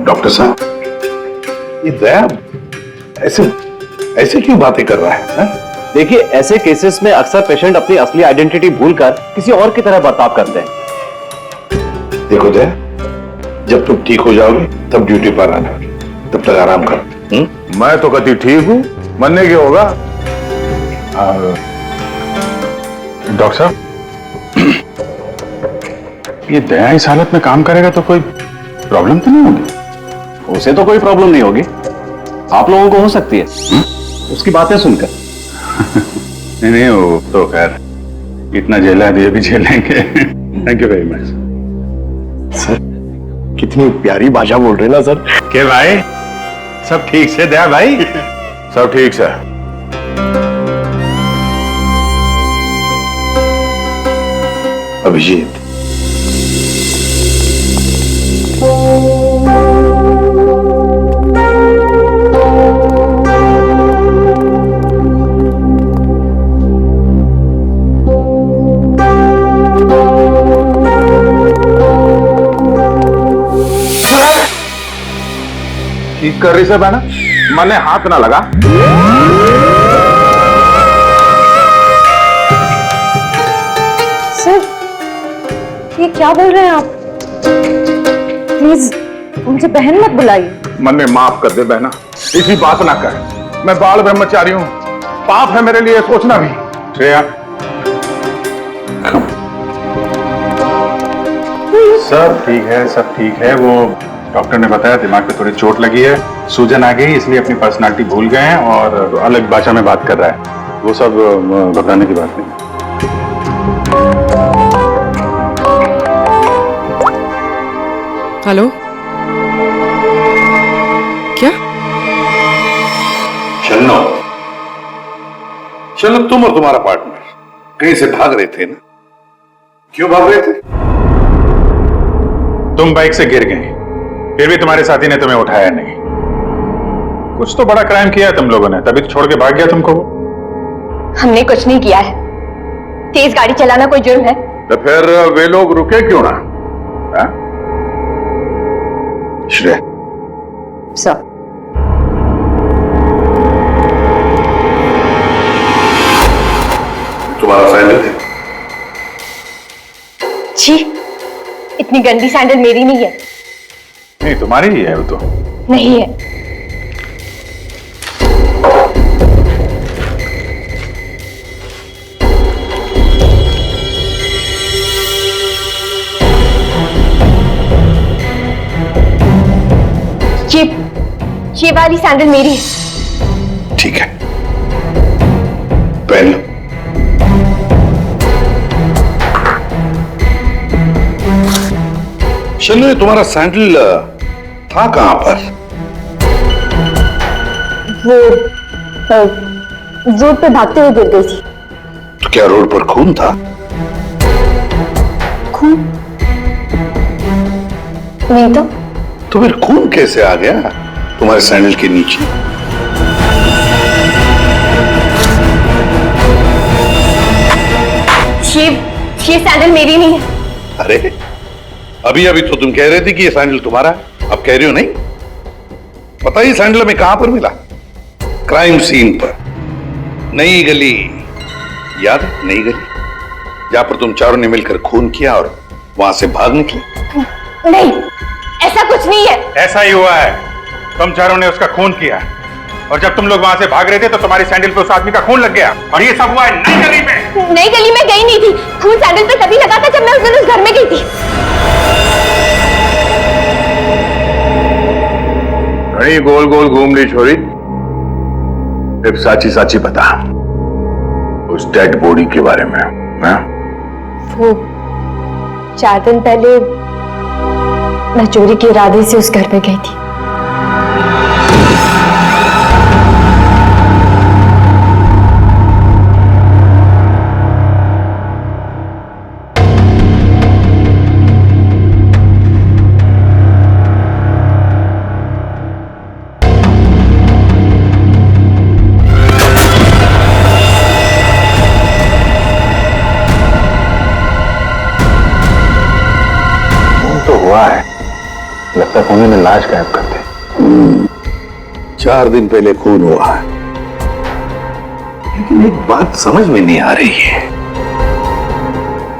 डॉक्टर साहब, ये दया ऐसे ऐसे क्यों बातें कर रहा है? देखिए, ऐसे केसेस में अक्सर पेशेंट अपनी असली आइडेंटिटी भूलकर किसी और की तरह बर्ताव करते हैं। देखो दया, जब तुम ठीक हो जाओगे तब ड्यूटी पर आना, तब तक आराम करो। मैं तो कभी ठीक हूं, मरने के होगा। डॉक्टर साहब, ये दया इस हालत में काम करेगा तो कोई प्रॉब्लम तो नहीं होगी? उसे तो कोई प्रॉब्लम नहीं होगी, आप लोगों को हो सकती है उसकी बातें सुनकर। नहीं नहीं, वो तो खैर इतना झेला है, ये भी झेलेंगे। Thank you very much sir. कितनी प्यारी भाषा बोल रहे ना सर। के भाई, सब ठीक से दया भाई? सब ठीक से। अभिजीत, ठीक कर रही से बहना, मने हाथ ना लगा। सर, ये क्या बोल रहे हैं आप? प्लीज मुझे बहन मत बुलाइए। मन में माफ कर दे बहना, इसी बात ना कर। मैं बाल ब्रह्मचारी हूँ, पाप है मेरे लिए सोचना भी। श्रेया, सब ठीक है, सब ठीक है। वो डॉक्टर ने बताया दिमाग पे थोड़ी चोट लगी है, सूजन आ गई, इसलिए अपनी पर्सनालिटी भूल गए हैं और अलग भाषा में बात कर रहा है। वो सब घबराने की बात नहीं। हेलो, क्या? शन्नो, शन्नो, तुम और तुम्हारा पार्टनर कहीं से भाग रहे थे ना? क्यों भाग रहे थे? तुम बाइक से गिर गए, फिर भी तुम्हारे साथी ने तुम्हें उठाया नहीं। कुछ तो बड़ा क्राइम किया है तुम लोगों ने, तभी तो छोड़ के भाग गया तुमको। हमने कुछ नहीं किया है। तेज गाड़ी चलाना कोई जुर्म है? तो फिर वे लोग रुके क्यों ना? श्रेया, सर, तुम्हारा सैंडल है? छी, इतनी गंदी सैंडल मेरी नहीं है। नहीं, तुम्हारी ही है वो तो। नहीं है। ये वाली सैंडल मेरी है। ठीक है, पहन लो। शन्नु, ये तुम्हारा सैंडल था कहां पर? वो रोड पे भागते हुए गिर गई थी। तो क्या रोड पर खून था? खून? नहीं तो फिर खून कैसे आ गया तुम्हारे सैंडल के नीचे? ये सैंडल मेरी नहीं है। अरे, अभी अभी तो तुम कह रहे थे कि ये सैंडल तुम्हारा है, अब कह रही हो नहीं? पता ही सैंडल में कहां पर मिला? क्राइम सीन पर, नई गली, याद है? नई गली, जहां पर तुम चारों ने मिलकर खून किया और वहां से भाग निकले। नहीं, ऐसा कुछ नहीं है। ऐसा ही हुआ है, तुम चारों ने उसका खून किया और जब तुम लोग वहां से भाग रहे थे तो तुम्हारी सैंडल पे उस आदमी का खून लग गया और ये सब हुआ है नई गली में। नई गली में गई नहीं थी, खून सैंडल पे तभी लगा था जब मैं उस दिन उस घर में गई थी। घड़ी गोल गोल घूम ली छोरी, अब साची साची बता उस डेड बॉडी के बारे में। हाँ? वो 4 दिन पहले मैं चोरी के इरादे से उस घर में गई थी। लगता है खूनी ने लाश गायब कर दी। 4 दिन पहले खून हुआ है, लेकिन एक बात समझ में नहीं आ रही है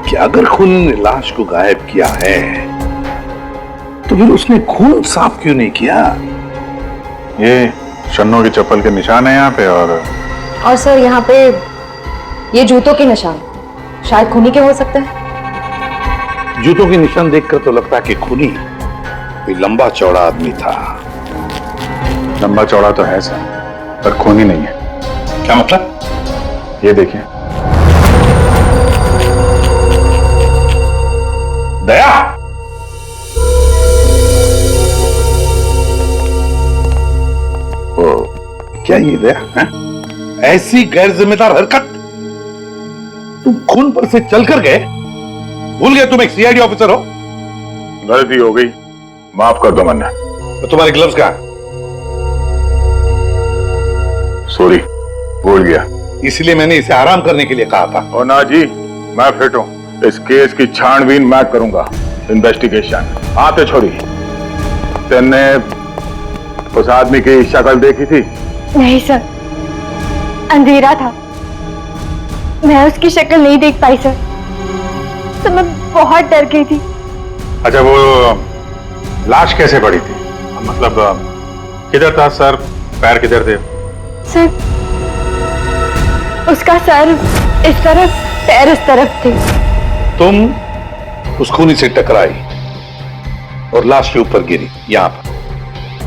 कि अगर खूनी ने लाश को गायब किया है तो फिर उसने खून साफ क्यों नहीं किया? ये शन्नू की चप्पल के निशान है यहाँ पे और सर यहाँ पे ये जूतों के निशान शायद खूनी के हो सकते हैं। जूतों के निशान देखकर तो लगता है कि खूनी कोई लंबा चौड़ा आदमी था। लंबा चौड़ा तो है सर, पर खूनी नहीं है। क्या मतलब? ये देखिए। दया, ओ, क्या ये दया है? ऐसी गैर जिम्मेदार हरकत? तुम खून पर से चलकर गए? भूल गए तुम एक सीआईडी ऑफिसर हो? गलती हो गई, माफ कर दो मन्ना। तो तुम्हारे ग्लव्स कहां? सॉरी, भूल गया। इसलिए मैंने इसे आराम करने के लिए कहा था। और ना जी, मैं फिट हूं। इस केस की छानबीन मैं करूंगा, इन्वेस्टिगेशन। आते छोड़ी, तेने उस आदमी की शक्ल देखी थी? नहीं सर, अंधेरा था, मैं उसकी शक्ल नहीं देख पाई सर। सर मैं बहुत डर गई थी। अच्छा, वो लाश कैसे पड़ी थी? मतलब किधर था सर, पैर किधर थे? सर उसका सर इस तरफ, पैर इस तरफ थे। तुम उस खूनी से टकराई और लाश के ऊपर गिरी यहां पर,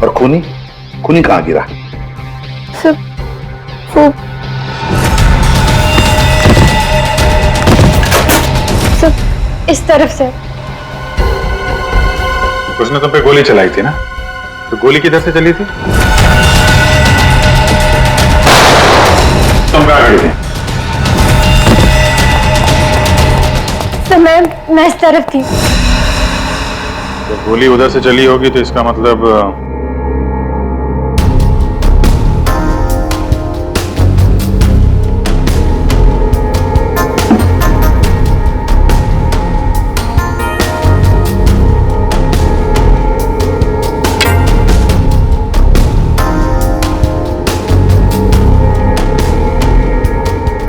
और खूनी कहां गिरा? सर वो सब इस तरफ से। उसने तुम पे गोली चलाई थी ना, तो गोली किधर से चली थी? तुम कहां खड़ी थी? सर मैं इस तरफ थी। जब गोली उधर से चली होगी तो इसका मतलब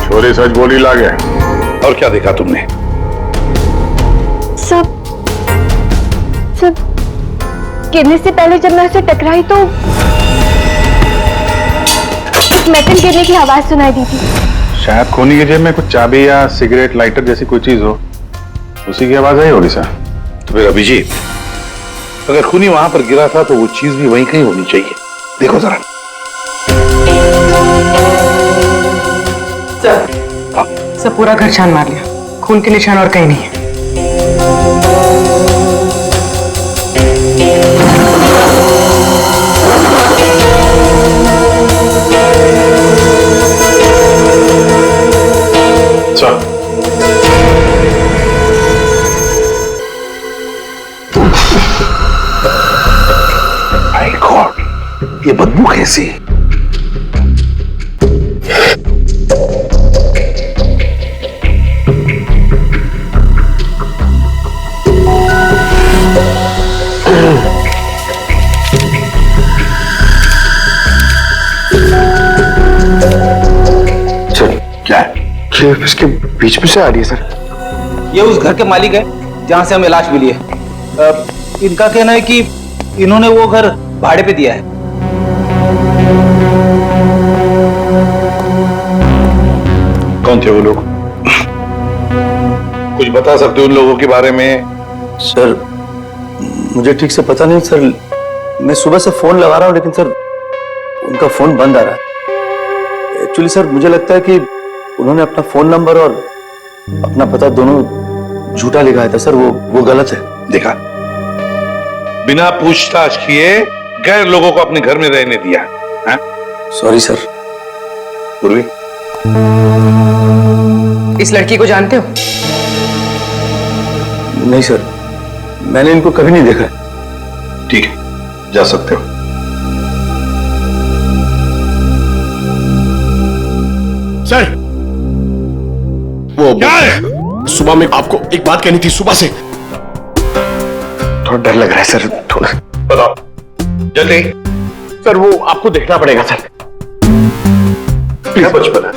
छोरी सच गोली ला गया। और क्या देखा तुमने? सब गिरने से पहले जब मैं उसे टकराई तो एक मेटल गिरने की आवाज सुनाई दी थी। शायद खूनी की जेब में कुछ चाबी या सिगरेट लाइटर जैसी कोई चीज हो, उसी की आवाज आई होगी सर। तो फिर अभिजीत, अगर खूनी वहां पर गिरा था तो वो चीज भी वहीं कहीं होनी चाहिए। देखो जरा। सब पूरा घर छान मार लिया, खून के निशान और कहीं नहीं है। माय गॉड, ये बदबू कैसी? इसके बीच में से आ रही है सर। ये उस घर के मालिक है जहां से हमें लाश मिली है। इनका कहना है कि इन्होंने वो घर भाड़े पे दिया है। कौन थे वो लोग? कुछ बता सकते हो उन लोगों के बारे में? सर मुझे ठीक से पता नहीं सर, मैं सुबह से फोन लगा रहा हूं लेकिन सर उनका फोन बंद आ रहा है। एक्चुअली सर मुझे लगता है कि उन्होंने अपना फोन नंबर और अपना पता दोनों झूठा लिखाया था सर, वो गलत है। देखा, बिना पूछताछ किए गैर लोगों को अपने घर में रहने दिया। Sorry sir. पूर्वी, इस लड़की को जानते हो? नहीं सर, मैंने इनको कभी नहीं देखा। ठीक है, जा सकते हो। सर वो क्या है? सुबह में आपको एक बात कहनी थी, सुबह से। थोड़ा डर लग रहा है सर, थोड़ा। बताओ जल्दी। सर वो आपको देखना पड़ेगा सर। क्या बचपन है?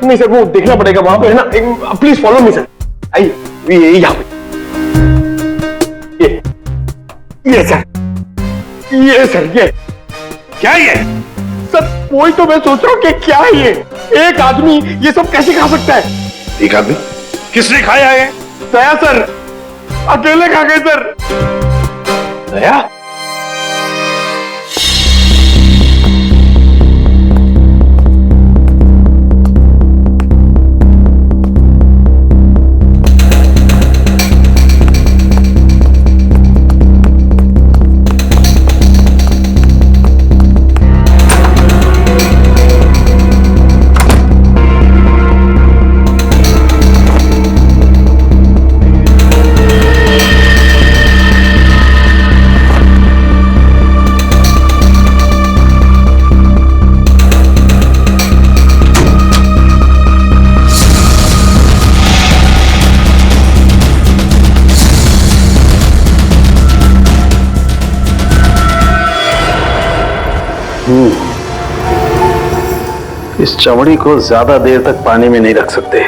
नहीं सर, वो देखना पड़ेगा वहां पे है ना। Please follow me sir. आइए, ये यहाँ पे। ये सर, ये सर, ये क्या ये? सर वही तो मैं सोच रहा हूँ कि क्या है ये? एक आदमी ये सब कैसे खा सकता है? एक आदमी? किसने खाया है? दया सर, अकेले खा गए सर। दया? इस चमड़ी को ज्यादा देर तक पानी में नहीं रख सकते,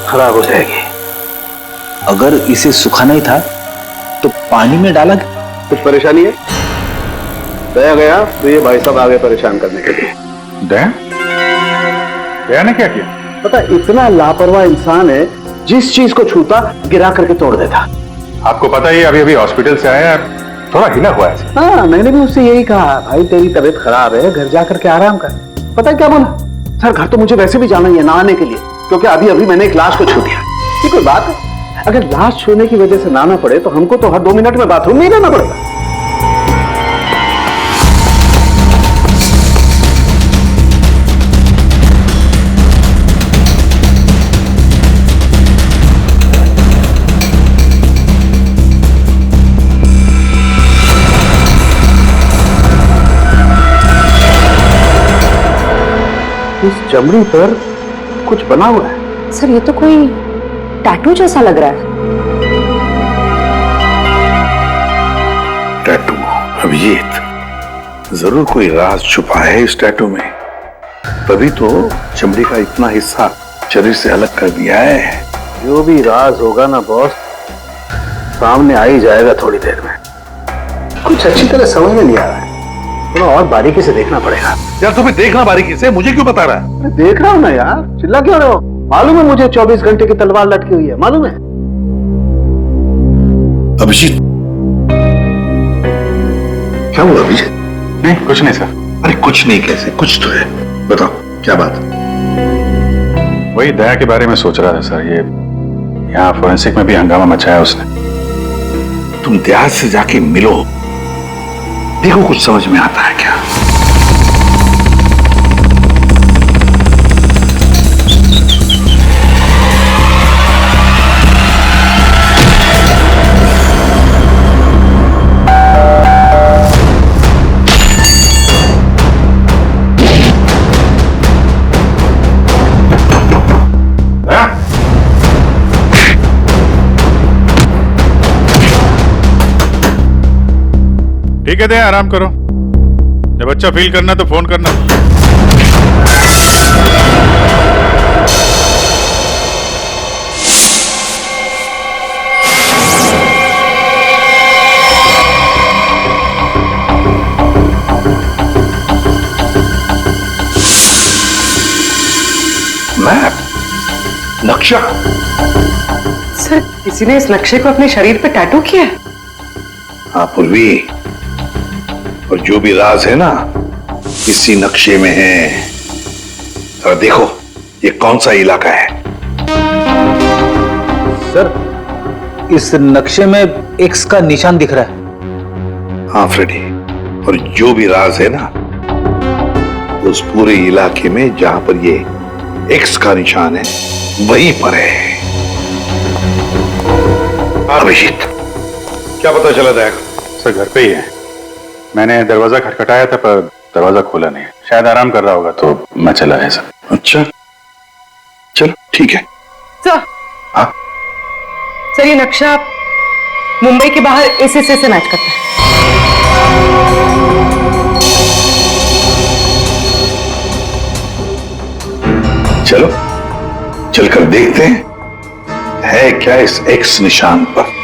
खराब हो जाएगी। अगर इसे सुखाना ही था तो पानी में डाला कुछ परेशानी है? दया गया तो ये भाई साहब आगे परेशान करने के लिए। दया ने क्या किया? पता इतना लापरवाह इंसान है, जिस चीज को छूता गिरा करके तोड़ देता। आपको पता ही अभी अभी हॉस्पिटल से आया, थोड़ा हिला हुआ है। हाँ, मैंने भी उससे यही कहा, भाई तेरी तबीयत खराब है, घर जा करके आराम कर। पता है क्या बोला? सर घर तो मुझे वैसे भी जाना ही है नहाने के लिए, क्योंकि अभी अभी मैंने एक लाश को छू दिया। ये कोई बात है? अगर लाश छूने की वजह से नहाना पड़े तो हमको तो हर 2 मिनट में बाथरूम में ही रहना पड़ेगा। इस चमड़ी पर कुछ बना हुआ है। सर ये तो कोई टैटू जैसा लग रहा है। टैटू? अभिजीत, जरूर कोई राज छुपा है इस टैटू में, तभी तो चमड़ी का इतना हिस्सा शरीर से अलग कर दिया है। जो भी राज होगा ना बॉस, सामने आ ही जाएगा थोड़ी देर में। कुछ अच्छी तरह समझ में नहीं आ रहा है, थोड़ा और बारीकी से देखना पड़ेगा। यार तुम्हें देखना बारीकी से, मुझे क्यों बता रहा है? अरे देख रहा हूं ना यार, चिल्ला क्यों रहे हो? मालूम है मुझे 24 घंटे की तलवार लटकी हुई है, मालूम है। अभिजीत, क्या हुआ अभिजीत? नहीं कुछ नहीं सर। अरे कुछ नहीं कैसे? कुछ तो है, बताओ क्या बात? वही दया के बारे में सोच रहा था सर। ये यहाँ फोरेंसिक में भी हंगामा मचाया उसने। तुम दया से जाके मिलो, देखो कुछ समझ में आता है क्या। ठीक है दया, आराम करो। जब अच्छा फील करना तो फोन करना। मैप, नक्शा। सर किसी ने इस नक्शे को अपने शरीर पे टैटू किया है? हाँ पूर्वी, और जो भी राज है ना इसी नक्शे में है। जरा देखो ये कौन सा इलाका है। सर इस नक्शे में एक्स का निशान दिख रहा है। हाँ फ्रेडी, और जो भी राज है ना उस पूरे इलाके में जहां पर ये एक्स का निशान है वहीं पर है। अभिजीत, क्या पता चला दया? सर घर पे ही है। मैंने दरवाजा खटखटाया था पर दरवाजा खोला नहीं। शायद आराम कर रहा होगा तो मैं चला है सर। अच्छा चलो ठीक है। सर, हाँ सर ये नक्शा मुंबई के बाहर इस हिस्से से मैच करता है। चलो चलकर देखते हैं है क्या इस एक्स निशान पर।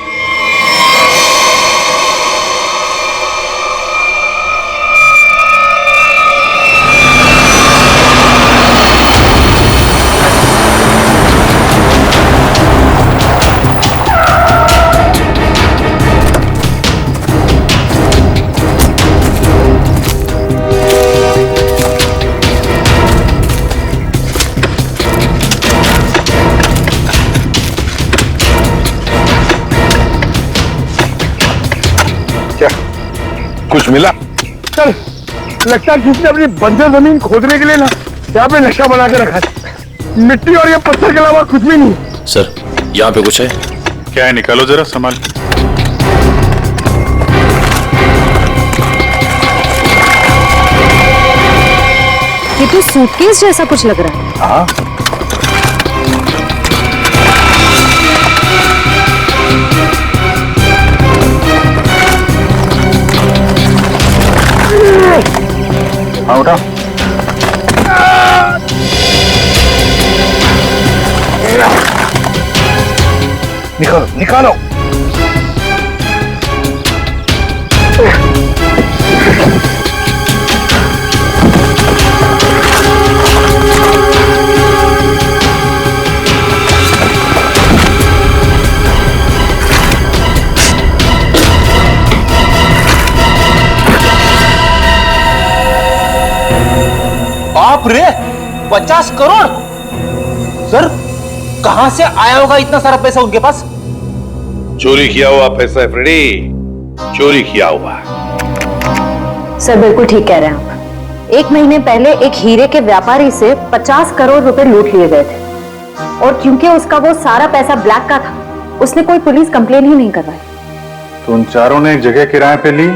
कुछ मिला? सर लगता है किसने अपनी बंजर जमीन खोदने के लिए ना यहाँ पे नक्शा बना के रखा है। मिट्टी और ये पत्थर के अलावा कुछ भी नहीं। सर यहाँ पे कुछ है। क्या है? निकालो जरा संभाल। ये तो सूटकेस जैसा कुछ लग रहा है। हाँ हाँ उठा। निकालो निकालो। बाप रे, 50 करोड़। सर, कहां से आया होगा इतना सारा पैसा उनके पास? चोरी किया हुआ पैसा है फ्रेडी, चोरी किया हुआ। सर बिल्कुल ठीक कह रहे हैं आप। 1 महीने पहले एक हीरे के व्यापारी से 50 करोड़ रुपए लूट लिए गए थे, और क्योंकि उसका वो सारा पैसा ब्लैक का था, उसने कोई पुलिस कंप्लेन ही नहीं करवाई। तो उन चारों ने एक जगह किराए पे ली,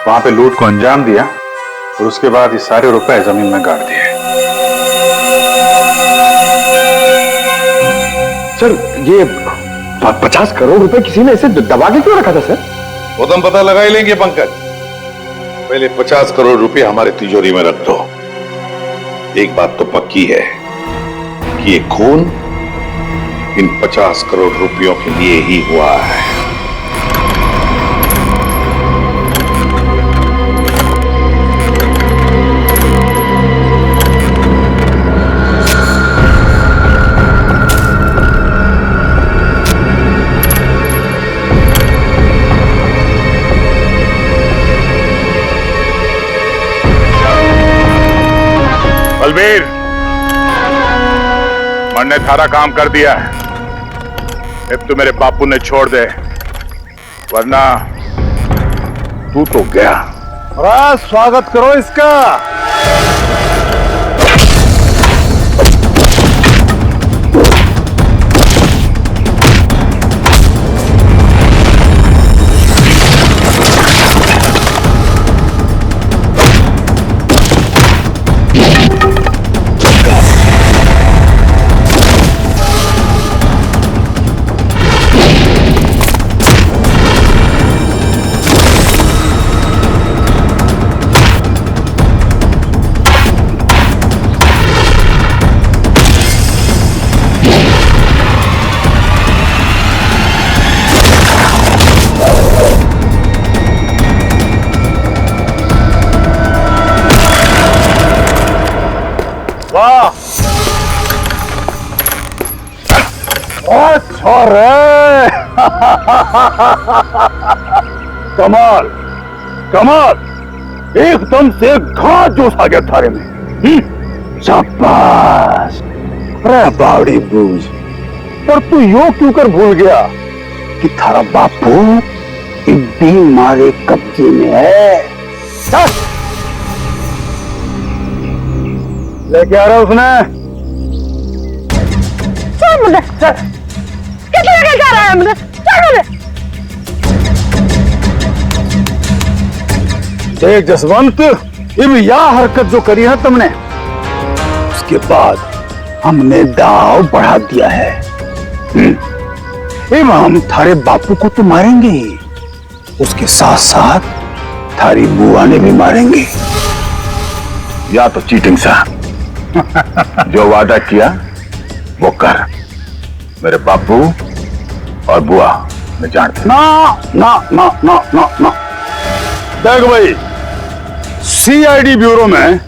वहां पे लूट को अंजाम दिया, और उसके बाद ये सारे रुपए जमीन में गाड़ दिए। सर ये 50 करोड़ रुपए किसी ने ऐसे दबा के क्यों रखा था सर? वो तो हम पता लगा ही लेंगे पंकज। पहले 50 करोड़ रुपए हमारे तिजोरी में रख दो। एक बात तो पक्की है कि ये खून इन 50 करोड़ रुपयों के लिए ही हुआ है। बलबीर, मन ने थारा काम कर दिया है, अब तो मेरे बापू ने छोड़ दे, वरना तू तो गया। स्वागत करो इसका। कमाल कमाल, एकदम से घाट जोश आ गया थारे में। शाबाश। अरे बावड़ी बूझ, पर तू यो क्यों कर भूल गया कि थारा बापू इब्बी मारे कब्जे में है। लेके आ रहा उसने। कितने लेके जा रहा है मुझे? देख जसवंत, अब यह हरकत जो करी है तुमने, उसके बाद हमने दाव बढ़ा दिया है। अब हम थारे बापू को तो मारेंगे ही, उसके साथ साथ थारी बुआ ने भी मारेंगे। या तो चीटिंग सा जो वादा किया वो कर। मेरे बापू और बुआ मैं जानता। ना ना ना ना ना ना। देख भाई, सीआईडी ब्यूरो में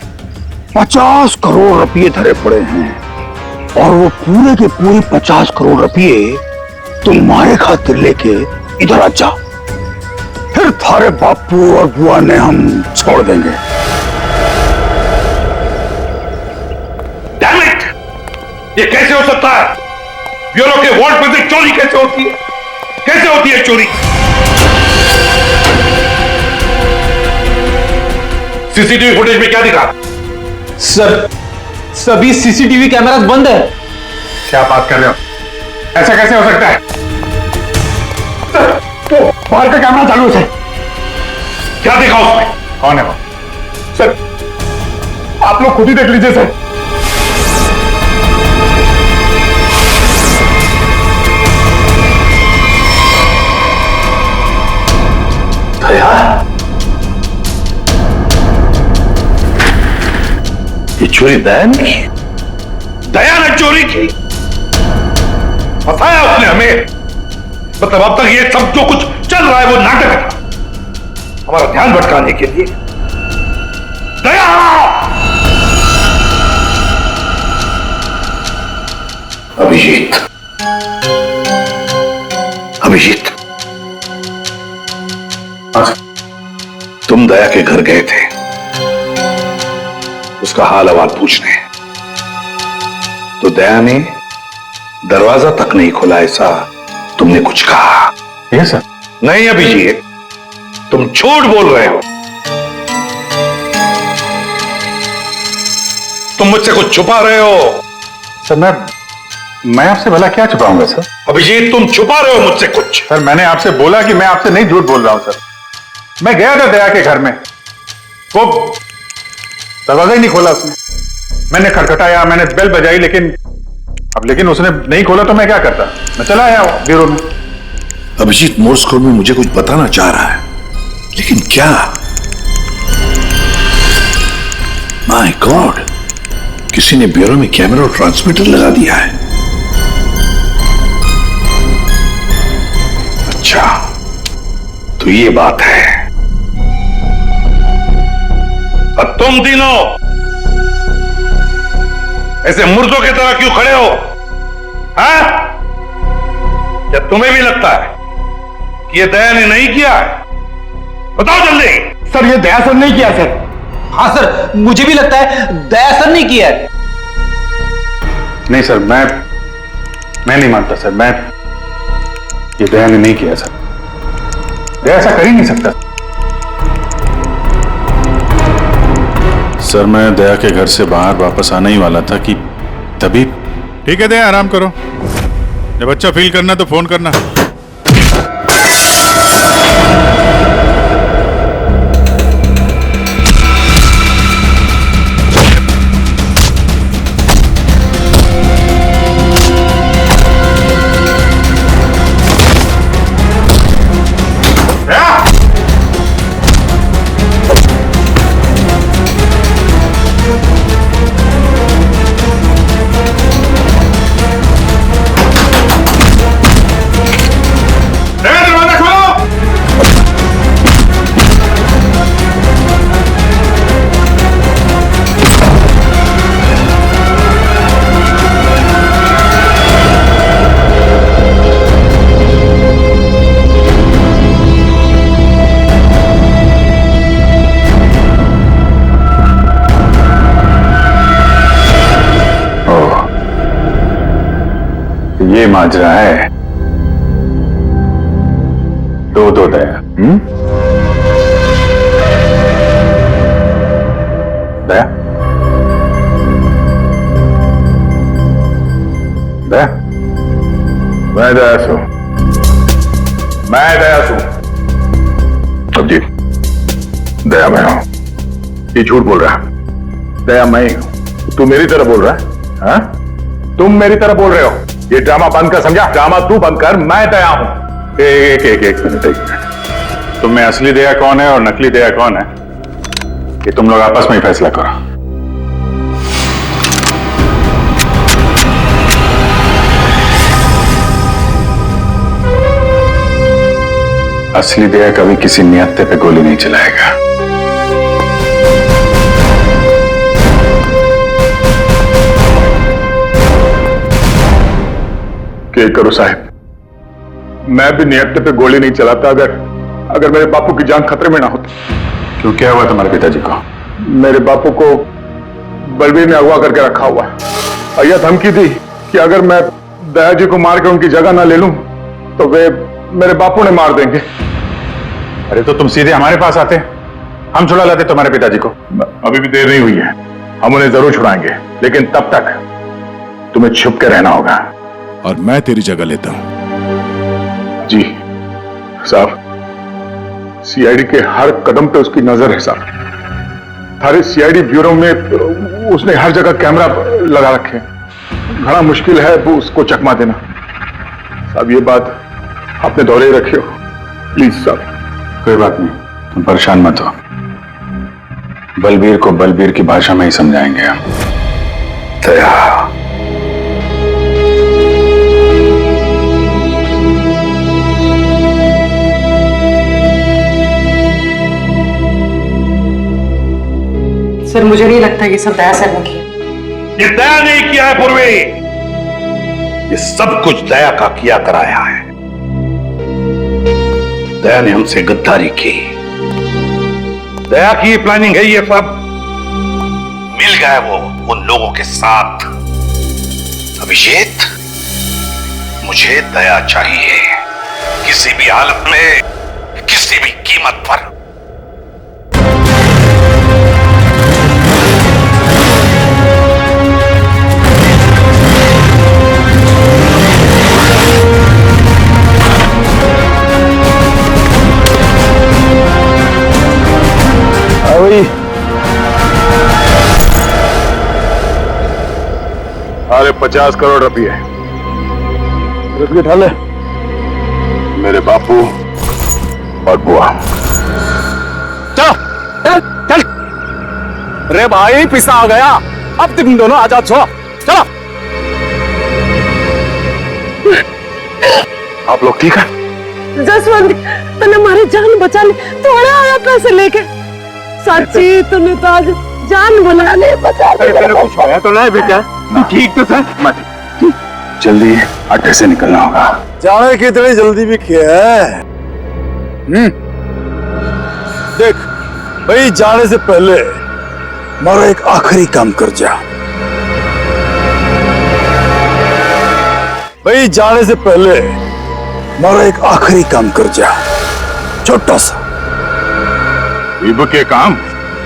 50 करोड़ रुपए धरे पड़े हैं, और वो पूरे के पूरे 50 करोड़ रुपए तुम्हारे खातिर लेके इधर आ जा, फिर थारे बापू और बुआ ने हम छोड़ देंगे। Damn it! ये कैसे हो सकता है? ब्यूरो के वार्ड में से चोरी कैसे होती है? कैसे होती है चोरी? सीसीटीवी फुटेज में क्या दिखा? सर, सभी सीसीटीवी कैमरा बंद है। क्या बात कर रहे हो? ऐसा कैसे हो सकता है? सर, तो बाहर का कैमरा चालू है। क्या देखा उसमें? कौन है वो? सर, आप लोग खुद ही देख लीजिए सर। ये चोरी दया ने की? दया ने चोरी की? फंसाया उसने हमें। मतलब अब तक ये सब जो कुछ चल रहा है वो नाटक था, हमारा ध्यान भटकाने के लिए। दया! अभिजीत, अभिजीत, तुम दया के घर गए थे उसका हाल अहवाल पूछने, तो दया ने दरवाजा तक नहीं खोला, ऐसा तुमने कुछ कहा? Yes sir. नहीं अभिजीत, तुम झूठ बोल रहे हो। तुम मुझसे कुछ छुपा रहे हो। सर मैं आपसे भला क्या छुपाऊंगा सर? अभिजीत, तुम छुपा रहे हो मुझसे कुछ। सर मैंने आपसे बोला कि मैं आपसे नहीं झूठ बोल रहा हूं सर। मैं गया था दया के घर में, वो दरवाजा ही नहीं खोला उसने। मैंने खटखटाया, मैंने बेल बजाई, लेकिन उसने नहीं खोला तो मैं क्या करता? मैं चला आया ब्यूरो में। अभिजीत मोर्स कोड में मुझे कुछ बताना चाह रहा है, लेकिन क्या? माय गॉड, किसी ने ब्यूरो में कैमरा और ट्रांसमीटर लगा दिया है। अच्छा, तो ये बात है। और तुम तीनों ऐसे मुर्दों की तरह क्यों खड़े हो? हाँ? क्या तुम्हें भी लगता है कि ये दया ने नहीं किया है? बताओ जल्दी। सर ये दया सर नहीं किया सर। हाँ सर, मुझे भी लगता है दया सर नहीं किया है। नहीं सर, मैं नहीं मानता सर। ये दया ने नहीं किया सर। दया ऐसा कर ही नहीं सकता सर। मैं दया के घर से बाहर वापस आने ही वाला था कि तभी। ठीक है दया, आराम करो। जब अच्छा फील करना तो फोन करना। ये माजरा है। दो दया। दया, दया, मैं दया सू। अब जी, दया मैं हूं। ये झूठ बोल रहा है। दया मैं ही हूं। तू मेरी तरह बोल रहा है? हाँ? तुम मेरी तरह बोल रहे हो। ये ड्रामा बंद कर, समझा? ड्रामा तू बंद कर, मैं दया हूं। एक मिनट। तुम में असली दया कौन है और नकली दया कौन है, ये तुम लोग आपस में ही फैसला करो। असली दया कभी किसी नियत्ते पे गोली नहीं चलाएगा। क्या करो साहब, मैं भी नियत्ते पे गोली नहीं चलाता अगर मेरे बापू की जान खतरे में ना होती। क्यों, क्या हुआ तुम्हारे पिताजी को? मेरे बापू को बलबीर ने अगवा करके रखा हुआ है और यह धमकी दी कि अगर मैं दया जी को मार के उनकी जगह ना ले लूं तो वे मेरे बापू ने मार देंगे। अरे तो तुम सीधे हमारे पास आते, हम छुड़ा लाते तुम्हारे पिताजी को। अभी भी देर नहीं हुई है, हम उन्हें जरूर छुड़ाएंगे, लेकिन तब तक तुम्हें छुप के रहना होगा। और मैं तेरी जगह लेता हूं। जी साहब, सीआईडी के हर कदम पे उसकी नजर है साहब। हर सीआईडी ब्यूरो में उसने हर जगह कैमरा लगा रखे। घना मुश्किल है वो उसको चकमा देना। साहब ये बात आपने दौरे ही रखी हो, प्लीज साहब। कोई बात नहीं, तुम परेशान मत हो। बलबीर को बलबीर की भाषा में ही समझाएंगे हम। दया, सर मुझे नहीं लगता ये सब दया सर ने किया। ये दया नहीं किया है पूर्वी, ये सब कुछ दया का किया कराया है। दया ने हमसे गद्दारी की, दया की प्लानिंग है ये सब। मिल गए वो उन लोगों के साथ। अभिजीत, मुझे दया चाहिए, किसी भी हालत में, किसी भी कीमत पर। अरे 50 करोड़ रुपये उठा ले। मेरे बापू और बुआ। चल चल चल। रे भाई पिसा आ गया, अब तुम दोनों आजाद छो। चलो। आप लोग ठीक है? जसवंत, तूने हमारी जान बचा ली, थोड़ा आया पैसे लेके। सच्ची तूने तो आज जान बुला ले, बचा ले। कुछ होया तो नहीं बेटा? ठीक तो था। मत जल्दी अड्डे से निकलना होगा। जाने की इतनी जल्दी भी क्या है? देख भाई, जाने से पहले मारा एक आखिरी काम कर जा। भाई जाने से पहले मारा एक आखिरी काम कर जा, छोटा सा। इब के काम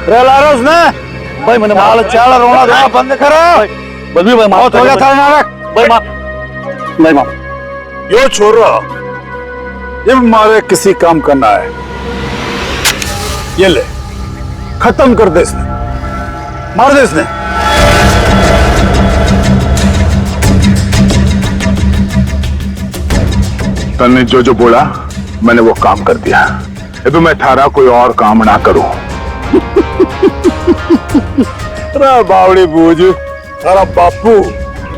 लारोस ने भाई मैंने माल चाल रोना धोना बंद करो। बदली भाई माफ हो गया था नारक भाई, माफ नहीं माफ। यो छोरा, ये मारे किसी काम करना है, ये ले खत्म कर दे इसने, मार दे इसने। तन्ने जो जो बोला मैंने वो काम कर दिया। अब मैं थारा कोई और काम ना करूं। बावड़ी बूझ, तारा बापू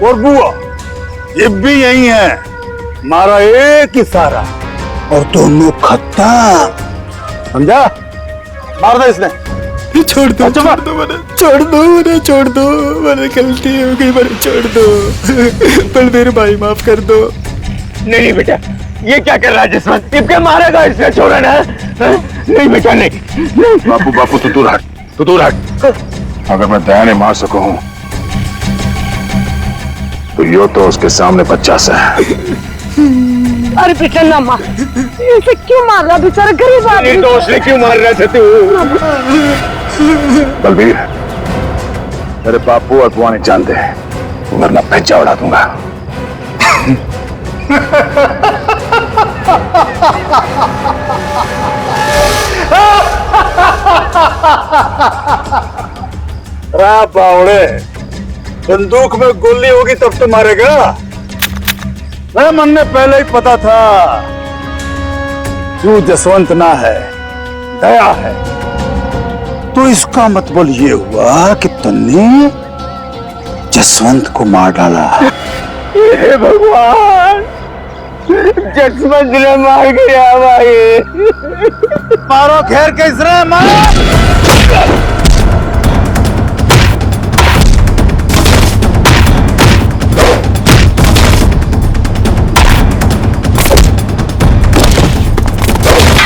और बुआ ये भी यही है, मारा एक ही सारा और दोनों खत्म, समझा? मार दे इसने। छोड़ दो, छोड़ दो मैंने, छोड़ दो मैंने, छोड़ दो मैंने, गलती हो गई मैंने, छोड़ दो। बलबीर भाई माफ कर दो। नहीं बेटा, ये क्या कर रहा है जसवंत? इनके मारेगा इसने, छोड़ा ना। नहीं बेटा नहीं। बापू बापू तू दूर हट, तू दूर हट। अगर मैं दया ने मार सकूं तो यो तो उसके सामने बच्चा सा है। अरे बेटा ना मार, इसे क्यों मार रहा बेचारा गरीब आदमी? तो उसने क्यों मार रहा था तू? बलबीर, तेरे बापू और बुआ नहीं जानते, वरना भेजा उड़ा दूंगा। बावड़े, बंदूक में गोली होगी तब तो मारेगा। मन में पहले ही पता था तू जसवंत ना है, दया है। तो इसका मतलब ये हुआ कि तुमने जसवंत को मार डाला। हे भगवान, जसवंत ने मार गया भाई। मारो घेर के इसने, मारो।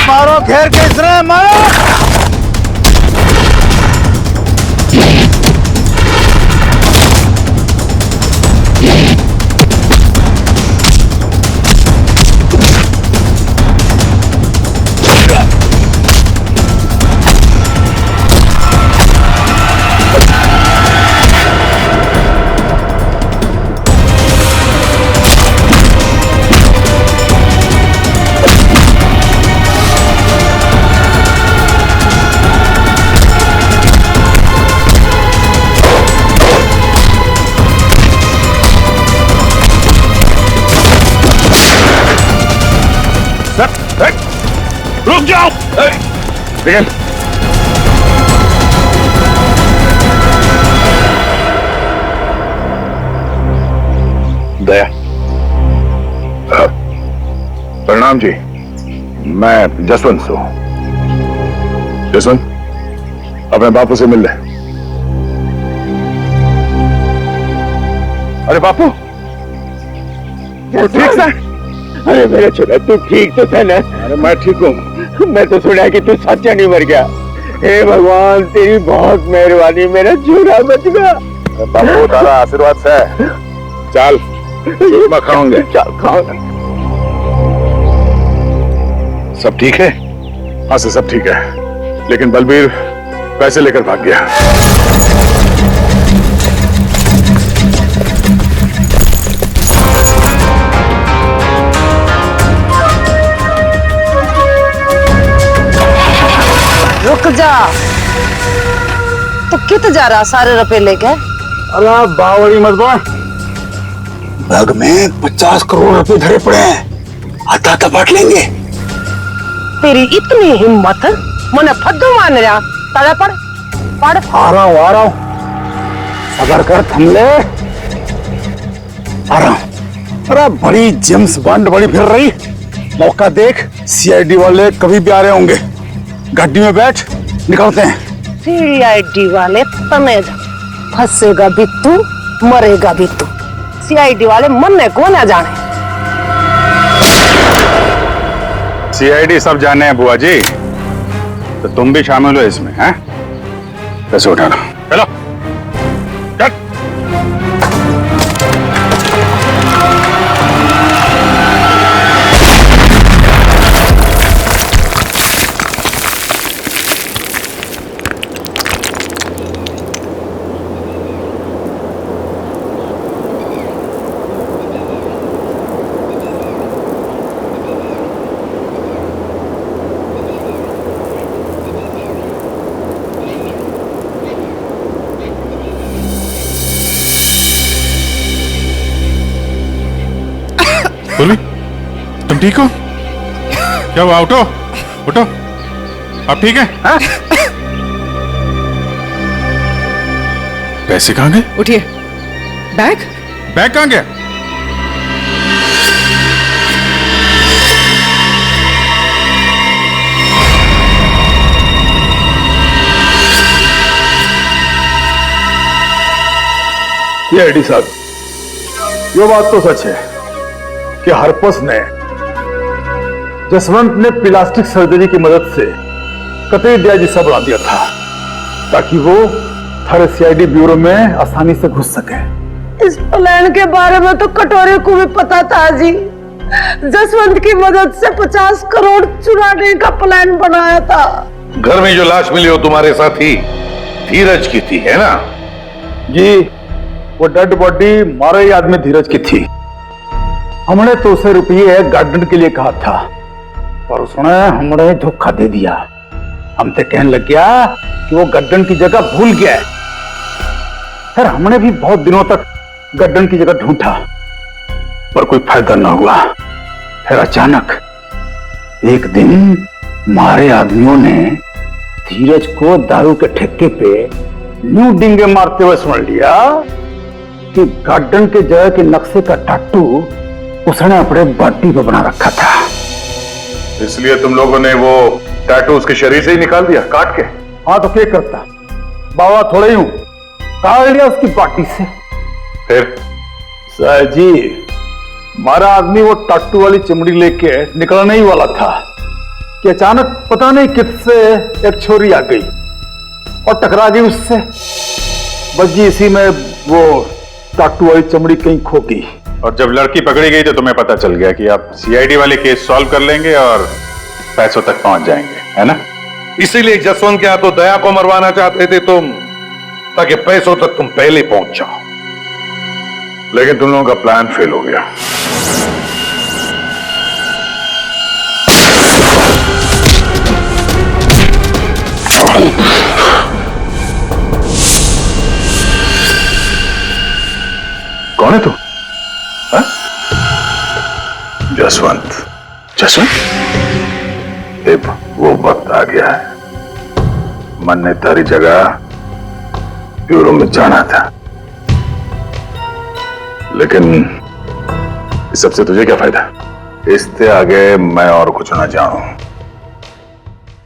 मारो घेर के इसने, मारो। रुक जाओ। विगन, दया, प्रणाम जी, मैं जसवंत हूं। जसवंत, अपने बापू से मिल ले। अरे बापू, ठीक से? अरे मेरा छोटा, तू ठीक तो था ना? अरे मैं ठीक हूँ। मैं तो सुना कि तू सच्चा नहीं मर गया। हे भगवान, तेरी बहुत मेहरबानी, मेरा छोरा बच गया। बापू तारा आशीर्वाद से चल मैं खाऊंगे। चल खाओ। सब ठीक है? हाँ सर, सब ठीक है, लेकिन बलबीर पैसे लेकर भाग गया। रुक जा, तो कित जा रहा सारे रुपए लेके? अरे बावड़ी मत बोल, बैग में 50 करोड़ रुपए धरे पड़े हैं, आता आता बांट लेंगे। तेरी इतनी हिम्मत, मने फद्दू मान रहा? ताला पड़ पड़। आ रहा हूँ, सबर कर, थम ले, आ रहा हूँ। अरे बड़ी जेम्स बॉन्ड बड़ी फिर रही, मौका देख, सीआईडी वाले कभी भी आ रहे होंगे। गाड़ी में बैठ, निकलते हैं। सीआईडी वाले तमेज, फंसेगा भी तू, मरेगा भी तू। सीआईडी वाले मरने को ना जाने। सीआईडी सब जाने हैं बुआ जी, तो तुम भी शामिल हो इसमें, हैं? पैसे उठाना, चलो चल। बोली, तुम ठीक हो? क्या हुआ? उठो उठो, अब ठीक है? पैसे कहाँ गए? उठिए। बैग बैग कहाँ गया? ये एडी साहब, ये बात तो सच है कि हरपस ने जसवंत ने प्लास्टिक सर्जरी की मदद से कतई दिया जिसा बना दिया था, ताकि वो थारे सीआईडी ब्यूरो में आसानी से घुस सके। इस प्लान के बारे में तो कटोरे को भी पता था जी। जसवंत की मदद से 50 करोड़ चुराने का प्लान बनाया था। घर में जो लाश मिली हो तुम्हारे साथी धीरज की थी, है ना? जी, वो डेड बॉडी मारे ही आदमी धीरज की थी। हमने तो उसे रुपये गार्डन के लिए कहा था, पर उसने हमने धोखा दे दिया। हम तो कहने लग गया कि वो गार्डन की जगह भूल गया है। फिर हमने भी बहुत दिनों तक गार्डन की जगह ढूंढा, पर कोई फायदा ना हुआ। फिर अचानक एक दिन मारे आदमियों ने धीरज को दारू के ठेके पे यूं डिंगे मारते हुए सुन लिया कि गार्डन के जगह के नक्शे का टाटू उसने अपने बॉडी पे बना रखा था। इसलिए तुम लोगों ने वो टैटू उसके शरीर से ही निकाल दिया, काट के? हाँ, तो क्या करता बाबा, थोड़ा ही काट लिया उसकी बॉडी से। फिर सर जी, हमारा आदमी वो टाटू वाली चमड़ी लेके निकलने ही वाला था कि अचानक पता नहीं किससे एक छोरी आ गई और टकरा गई उससे। बस जी इसी में वो टाटू वाली चमड़ी कहीं खो गई। और जब लड़की पकड़ी गई तो तुम्हें पता चल गया कि आप सीआईडी वाले केस सॉल्व कर लेंगे और पैसों तक पहुंच जाएंगे, है ना? इसीलिए जसवंत के हाथों दया को मरवाना चाहते थे तुम, ताकि पैसों तक तुम पहले पहुंच जाओ। लेकिन तुम लोगों का प्लान फेल हो गया। कौन है तू? जसवंत। जसवंत? अब वो वक्त आ गया है। मन ने तेरी जगह ब्यूरो में जाना था, लेकिन इस सबसे तुझे क्या फायदा? इससे आगे मैं और कुछ ना जानूं।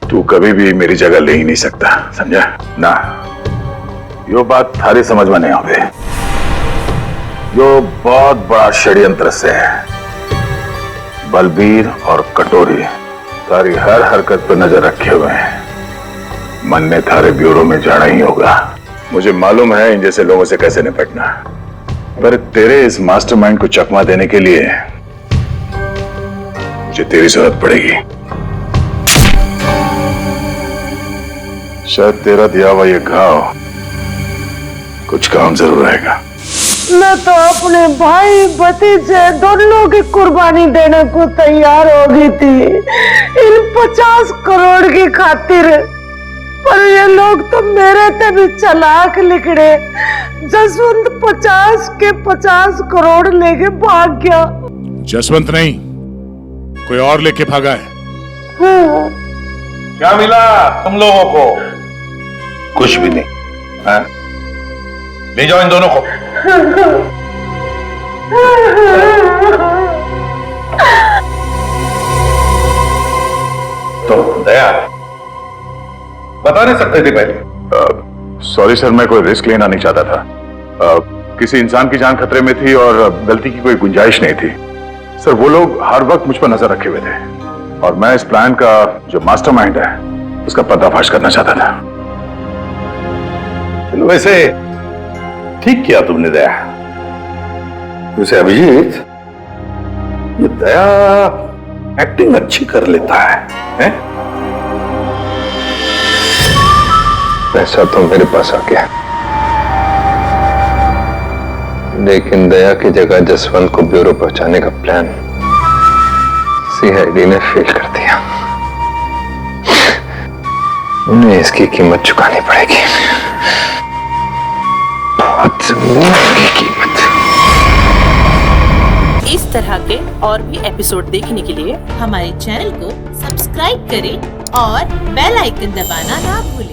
तू कभी भी मेरी जगह ले ही नहीं सकता, समझा ना? यो बात थारी समझ में नहीं आवे। जो बहुत बड़ा षड्यंत्र से है। बलबीर और कटोरी तारी हर हरकत पर नजर रखे हुए हैं। मन ने थारे ब्यूरो में जाना ही होगा। मुझे मालूम है इन जैसे लोगों से कैसे निपटना, पर तेरे इस मास्टरमाइंड को चकमा देने के लिए मुझे तेरी जरूरत पड़ेगी। शायद तेरा दिया हुआ ये घाव कुछ काम जरूर आएगा। मैं तो अपने भाई भतीजे दोनों की कुर्बानी देने को तैयार हो गई थी इन 50 करोड़ की खातिर, पर ये लोग तो मेरे से भी चालाक निकले। जसवंत 50 के 50 करोड़ लेके भाग गया। जसवंत नहीं, कोई और लेके भागा है। क्या मिला तुम लोगों को? कुछ भी नहीं। हाँ? ले जाओ इन दोनों को। तो दया बता नहीं सकते थे पहले? सॉरी सर, मैं कोई रिस्क लेना नहीं चाहता था। किसी इंसान की जान खतरे में थी और गलती की कोई गुंजाइश नहीं थी। सर वो लोग हर वक्त मुझ पर नजर रखे हुए थे और मैं इस प्लान का जो मास्टरमाइंड है उसका पर्दाफाश करना चाहता था। चलो वैसे ठीक किया तुमने दया। वैसे अभिजीत, ये दया एक्टिंग अच्छी कर लेता है, हैं? पैसा तो मेरे पास आ गया, लेकिन दया की जगह जसवंत को ब्यूरो पहुंचाने का प्लान सीआईडी ने फेल कर दिया। उन्हें इसकी कीमत चुकानी पड़ेगी, बहुत महंगी कीमत। इस तरह के और भी एपिसोड देखने के लिए हमारे चैनल को सब्सक्राइब करें और बेल आइकन दबाना ना भूलें।